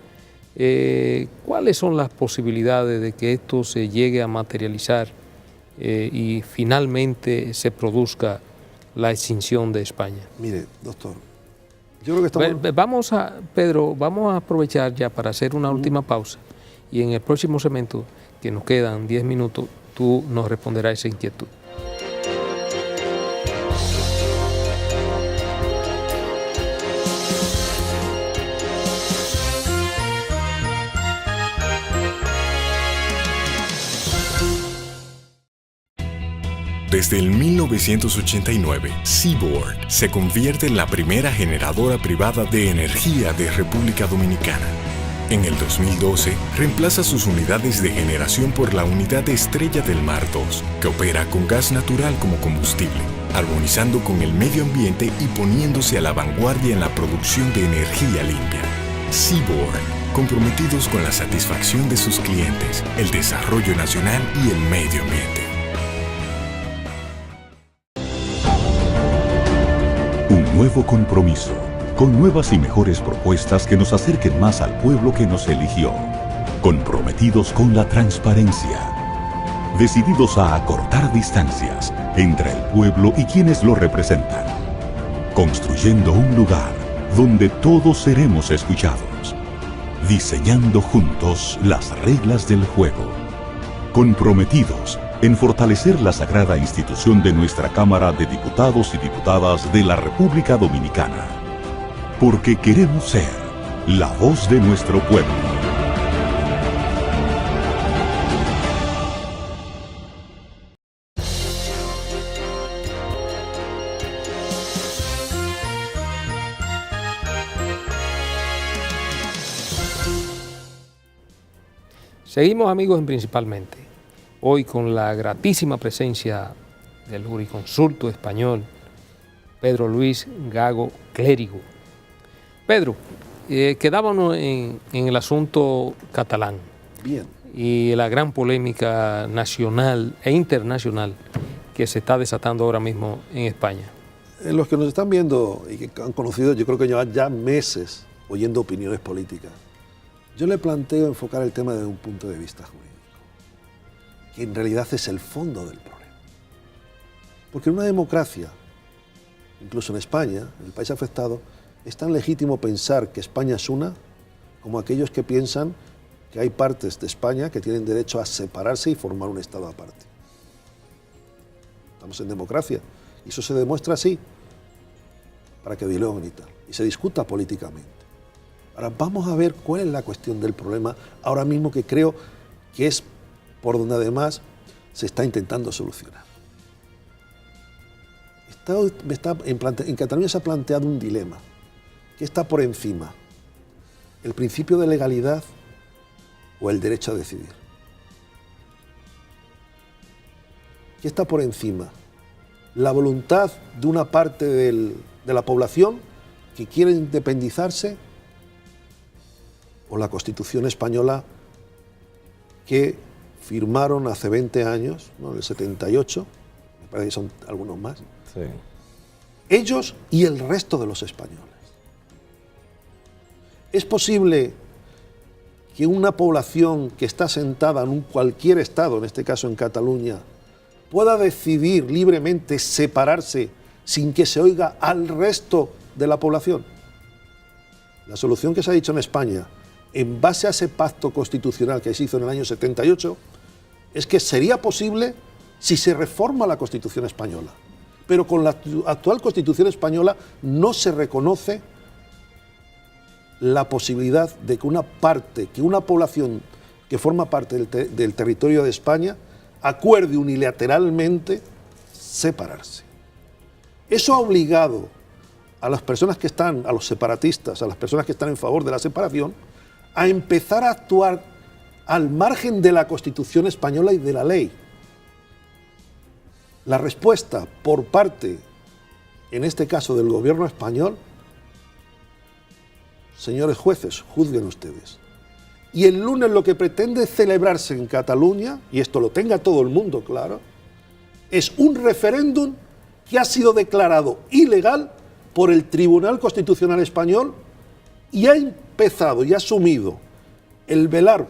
¿Cuáles son las posibilidades de que esto se llegue a materializar y finalmente se produzca la extinción de España?
Mire, doctor, yo creo que estamos...
Pedro, vamos a aprovechar ya para hacer una última pausa, y en el próximo segmento, que nos quedan 10 minutos, tú nos responderás esa inquietud.
Desde el 1989, Seaboard se convierte en la primera generadora privada de energía de República Dominicana. En el 2012, reemplaza sus unidades de generación por la unidad de Estrella del Mar 2, que opera con gas natural como combustible, armonizando con el medio ambiente y poniéndose a la vanguardia en la producción de energía limpia. Seaboard, comprometidos con la satisfacción de sus clientes, el desarrollo nacional y el medio ambiente.
Un nuevo compromiso, con nuevas y mejores propuestas que nos acerquen más al pueblo que nos eligió. Comprometidos con la transparencia. Decididos a acortar distancias entre el pueblo y quienes lo representan. Construyendo un lugar donde todos seremos escuchados. Diseñando juntos las reglas del juego. Comprometidos en fortalecer la sagrada institución de nuestra Cámara de Diputados y Diputadas de la República Dominicana. Porque queremos ser la voz de nuestro pueblo.
Seguimos, amigos, en Principalmente. Hoy con la gratísima presencia del jurisconsulto español, Pedro Luis Gago Clérigo. Pedro, quedábamos en el asunto catalán.
Bien.
Y la gran polémica nacional e internacional que se está desatando ahora mismo en España.
Los que nos están viendo y que han conocido, yo creo que llevan ya meses oyendo opiniones políticas. Yo le planteo enfocar el tema desde un punto de vista jurídico, que en realidad es el fondo del problema. Porque en una democracia, incluso en España, en el país afectado, es tan legítimo pensar que España es una como aquellos que piensan que hay partes de España que tienen derecho a separarse y formar un Estado aparte. Estamos en democracia y eso se demuestra así, para que dialoguen y tal, y se discuta políticamente. Ahora vamos a ver cuál es la cuestión del problema ahora mismo, que creo que es por donde además se está intentando solucionar. En Cataluña se ha planteado un dilema. ¿Qué está por encima? ¿El principio de legalidad o el derecho a decidir? ¿Qué está por encima? la voluntad de una parte de la población que quiere independizarse o la Constitución española que firmaron hace 20 años, ¿no? En el 78, me parece que son algunos más,
Sí.
ellos y el resto de los españoles. ¿Es posible que una población que está asentada en cualquier estado, en este caso en Cataluña, pueda decidir libremente separarse sin que se oiga al resto de la población? La solución que se ha dicho en España, en base a ese pacto constitucional que se hizo en el año 78, es que sería posible si se reforma la Constitución española. Pero con la actual Constitución española no se reconoce la posibilidad de que una población que forma parte del territorio de España acuerde unilateralmente separarse. Eso ha obligado a las personas que están, a los separatistas, a las personas que están en favor de la separación, a empezar a actuar al margen de la Constitución española y de la ley. La respuesta por parte, en este caso del gobierno español, señores jueces, juzguen ustedes. Y el lunes lo que pretende celebrarse en Cataluña, y esto lo tenga todo el mundo claro, es un referéndum que ha sido declarado ilegal por el Tribunal Constitucional Español y ha empezado y ha asumido el velar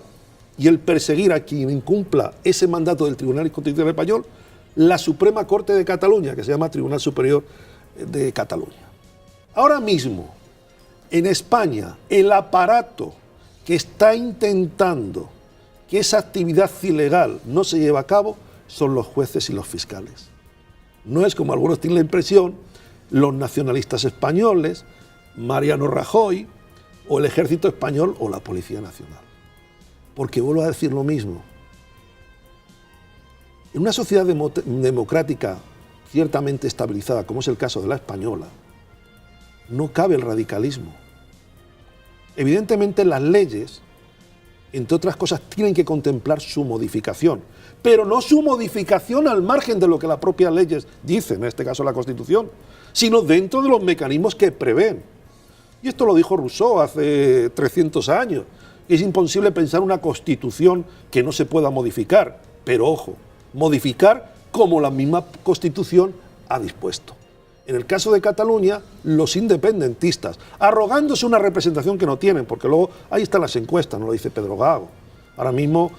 y el perseguir a quien incumpla ese mandato del Tribunal Constitucional Español, la Suprema Corte de Cataluña, que se llama Tribunal Superior de Cataluña. Ahora mismo, en España, el aparato que está intentando que esa actividad ilegal no se lleve a cabo son los jueces y los fiscales. No es como algunos tienen la impresión, los nacionalistas españoles, Mariano Rajoy, o el Ejército Español o la Policía Nacional. Porque vuelvo a decir lo mismo. En una sociedad democrática ciertamente estabilizada, como es el caso de la española, no cabe el radicalismo. Evidentemente las leyes, entre otras cosas, tienen que contemplar su modificación, pero no su modificación al margen de lo que las propias leyes dicen, en este caso la Constitución, sino dentro de los mecanismos que prevén. Y esto lo dijo Rousseau hace 300 años. Es imposible pensar una Constitución que no se pueda modificar, pero ojo, modificar como la misma Constitución ha dispuesto. En el caso de Cataluña, los independentistas, arrogándose una representación que no tienen, porque luego ahí están las encuestas, no lo dice Pedro Gago. Ahora mismo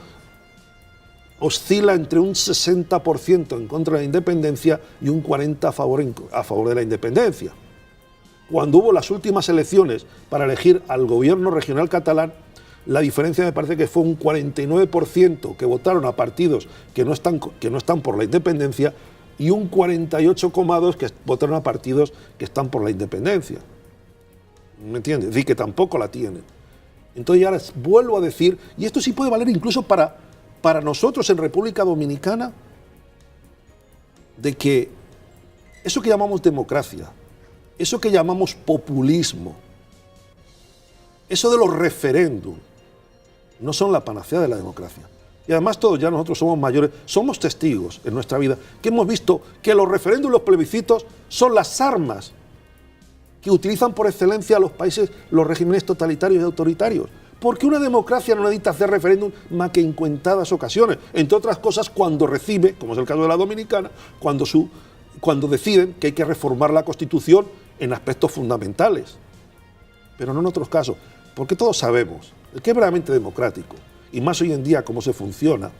oscila entre un 60% en contra de la independencia y un 40% a favor de la independencia. Cuando hubo las últimas elecciones para elegir al gobierno regional catalán, la diferencia me parece que fue un 49% que votaron a partidos que no están por la independencia y un 48,2% que votaron a partidos que están por la independencia. ¿Me entiendes? Es decir, que tampoco la tienen. Entonces ahora vuelvo a decir, y esto sí puede valer incluso para nosotros en República Dominicana, de que eso que llamamos democracia, eso que llamamos populismo, eso de los referéndums, no son la panacea de la democracia. Y además todos ya nosotros somos mayores, somos testigos en nuestra vida, que hemos visto que los referéndums y los plebiscitos son las armas que utilizan por excelencia los países, los regímenes totalitarios y autoritarios. Porque una democracia no necesita hacer referéndum más que en contadas ocasiones, entre otras cosas cuando recibe, como es el caso de la Dominicana, cuando deciden que hay que reformar la Constitución en aspectos fundamentales, pero no en otros casos, porque todos sabemos, el que es verdaderamente democrático, y más hoy en día cómo se funciona,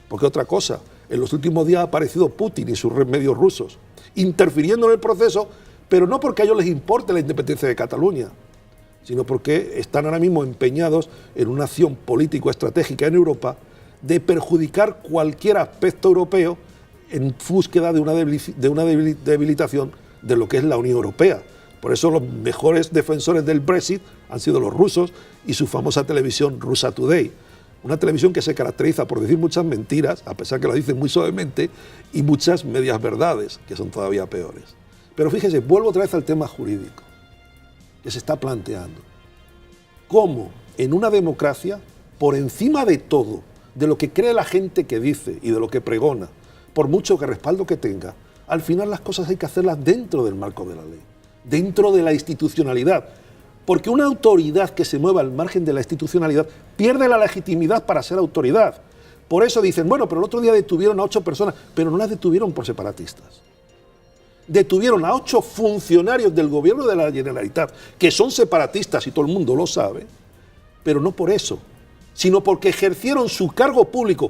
porque otra cosa, en los últimos días ha aparecido Putin y sus medios rusos, interfiriendo en el proceso, pero no porque a ellos les importe la independencia de Cataluña, sino porque están ahora mismo empeñados en una acción político-estratégica en Europa de perjudicar cualquier aspecto europeo en búsqueda de una debilitación de lo que es la Unión Europea. Por eso los mejores defensores del Brexit han sido los rusos y su famosa televisión Russia Today. Una televisión que se caracteriza por decir muchas mentiras, a pesar que lo dicen muy suavemente, y muchas medias verdades, que son todavía peores. Pero fíjese, vuelvo otra vez al tema jurídico que se está planteando. ¿Cómo en una democracia, por encima de todo, de lo que cree la gente que dice y de lo que pregona, por mucho que respaldo que tenga, al final las cosas hay que hacerlas dentro del marco de la ley, dentro de la institucionalidad. Porque una autoridad que se mueva al margen de la institucionalidad pierde la legitimidad para ser autoridad. Por eso dicen, bueno, pero el otro día detuvieron a 8 personas, pero no las detuvieron por separatistas. Detuvieron a 8 funcionarios del gobierno de la Generalitat, que son separatistas y todo el mundo lo sabe, pero no por eso, sino porque ejercieron su cargo público,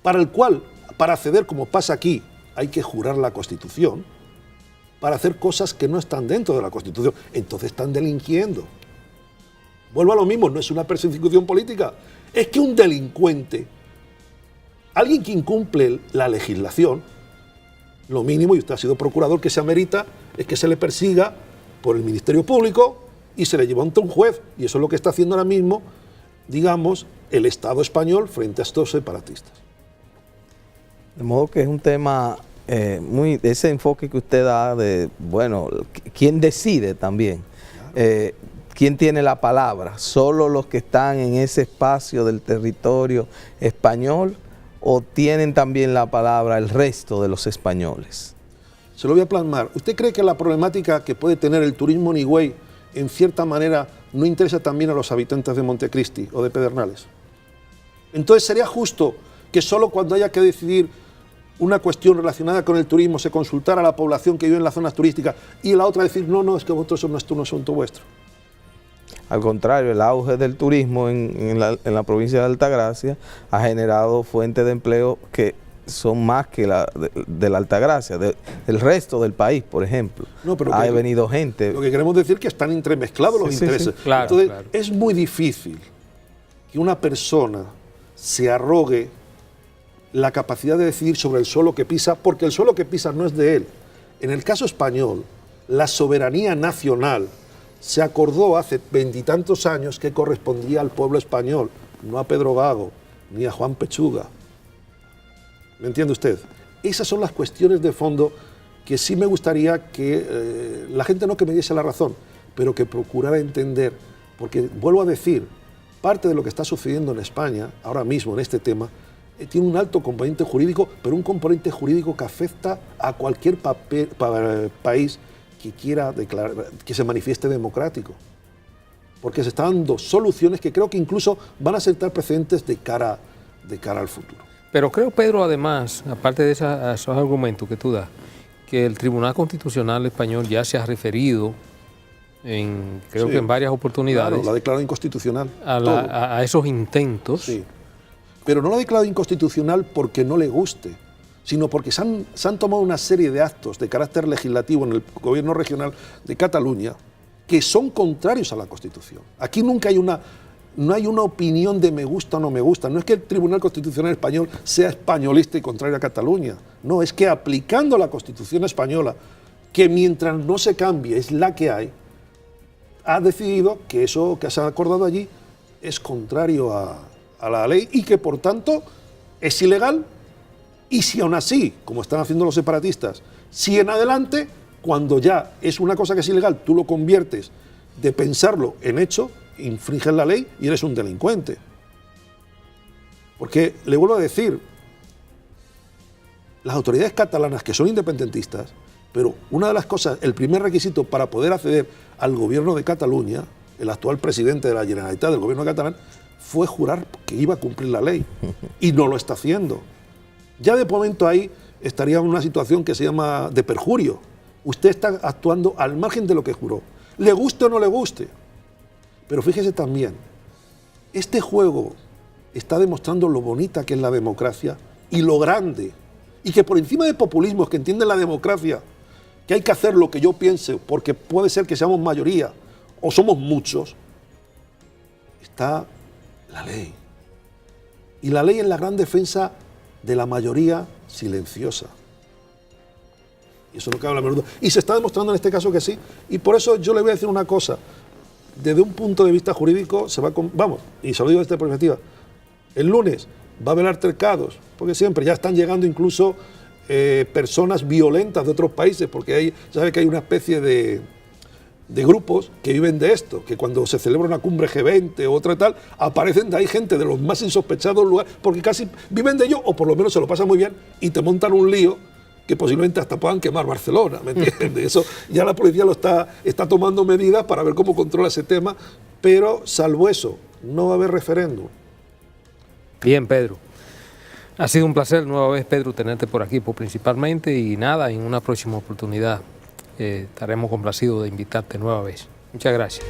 para el cual, para acceder, como pasa aquí, hay que jurar la Constitución, para hacer cosas que no están dentro de la Constitución. Entonces están delinquiendo. Vuelvo a lo mismo, no es una persecución política, es que un delincuente, alguien que incumple la legislación, lo mínimo, y usted ha sido procurador, que se amerita es que se le persiga por el Ministerio Público y se le lleva ante un juez. Y eso es lo que está haciendo ahora mismo, digamos, el Estado español frente a estos separatistas.
De modo que es un tema ese enfoque que usted da de, bueno, ¿quién decide también? ¿Quién tiene la palabra? ¿Solo los que están en ese espacio del territorio español o tienen también la palabra el resto de los españoles?
Se lo voy a plasmar. ¿Usted cree que la problemática que puede tener el turismo en Higüey, en cierta manera, no interesa también a los habitantes de Montecristi o de Pedernales? Entonces sería justo que solo cuando haya que decidir una cuestión relacionada con el turismo se consultara a la población que vive en las zonas turísticas y la otra decir, no, es que vosotros eso no es un asunto vuestro.
Al contrario, el auge del turismo en la provincia de Altagracia ha generado fuentes de empleo que son más que de la Altagracia, del resto del país, por ejemplo.
No, pero
ha venido gente.
Lo que queremos decir es que están entremezclados los intereses.
Sí. Claro,
entonces,
claro.
Es muy difícil que una persona se arrogue la capacidad de decidir sobre el suelo que pisa, porque el suelo que pisa no es de él. En el caso español, la soberanía nacional se acordó hace 20 y tantos años que correspondía al pueblo español, no a Pedro Gago, ni a Juan Pechuga. ¿Me entiende usted? Esas son las cuestiones de fondo que sí me gustaría que la gente no que me diese la razón, pero que procurara entender, porque vuelvo a decir, parte de lo que está sucediendo en España, ahora mismo en este tema, tiene un alto componente jurídico, pero un componente jurídico que afecta a cualquier país que quiera declarar, que se manifieste democrático. Porque se están dando soluciones que creo que incluso van a sentar precedentes de cara al futuro.
Pero creo, Pedro, además, aparte de esos argumentos que tú das, que el Tribunal Constitucional Español ya se ha referido, creo que en varias oportunidades,
claro, la ha declarado inconstitucional.
A esos intentos.
Sí. Pero no lo ha declarado inconstitucional porque no le guste, sino porque se han tomado una serie de actos de carácter legislativo en el gobierno regional de Cataluña que son contrarios a la Constitución. Aquí nunca no hay una opinión de me gusta o no me gusta. No es que el Tribunal Constitucional Español sea españolista y contrario a Cataluña. No, es que aplicando la Constitución española, que mientras no se cambie es la que hay, ha decidido que eso que se ha acordado allí es contrario a la ley y que por tanto es ilegal. Y si aún así, como están haciendo los separatistas, si en adelante, cuando ya es una cosa que es ilegal, tú lo conviertes de pensarlo en hecho, infringes la ley y eres un delincuente. Porque, le vuelvo a decir, las autoridades catalanas que son independentistas, pero una de las cosas, el primer requisito para poder acceder al gobierno de Cataluña, el actual presidente de la Generalitat del gobierno catalán, fue jurar que iba a cumplir la ley y no lo está haciendo. Ya de momento ahí estaría en una situación que se llama de perjurio. Usted está actuando al margen de lo que juró, le guste o no le guste. Pero fíjese también, este juego está demostrando lo bonita que es la democracia y lo grande, y que por encima de populismos que entienden la democracia, que hay que hacer lo que yo piense, porque puede ser que seamos mayoría o somos muchos, está la ley. Y la ley es la gran defensa de la mayoría silenciosa. Y eso no cabe a menudo. Y se está demostrando en este caso que sí. Y por eso yo le voy a decir una cosa. Desde un punto de vista jurídico, y se lo digo desde esta perspectiva, el lunes va a haber altercados, porque siempre ya están llegando incluso personas violentas de otros países, porque sabe que hay una especie de grupos que viven de esto, que cuando se celebra una cumbre G20 o otra tal, aparecen de ahí gente de los más insospechados lugares, porque casi viven de ello, o por lo menos se lo pasan muy bien, y te montan un lío, que posiblemente hasta puedan quemar Barcelona, ¿me entiendes? Eso ya la policía lo está tomando medidas para ver cómo controla ese tema, pero salvo eso, no va a haber referéndum.
Bien, Pedro. Ha sido un placer nueva vez, Pedro, tenerte por aquí, principalmente, y nada, en una próxima oportunidad estaremos complacidos de invitarte nueva vez. Muchas gracias.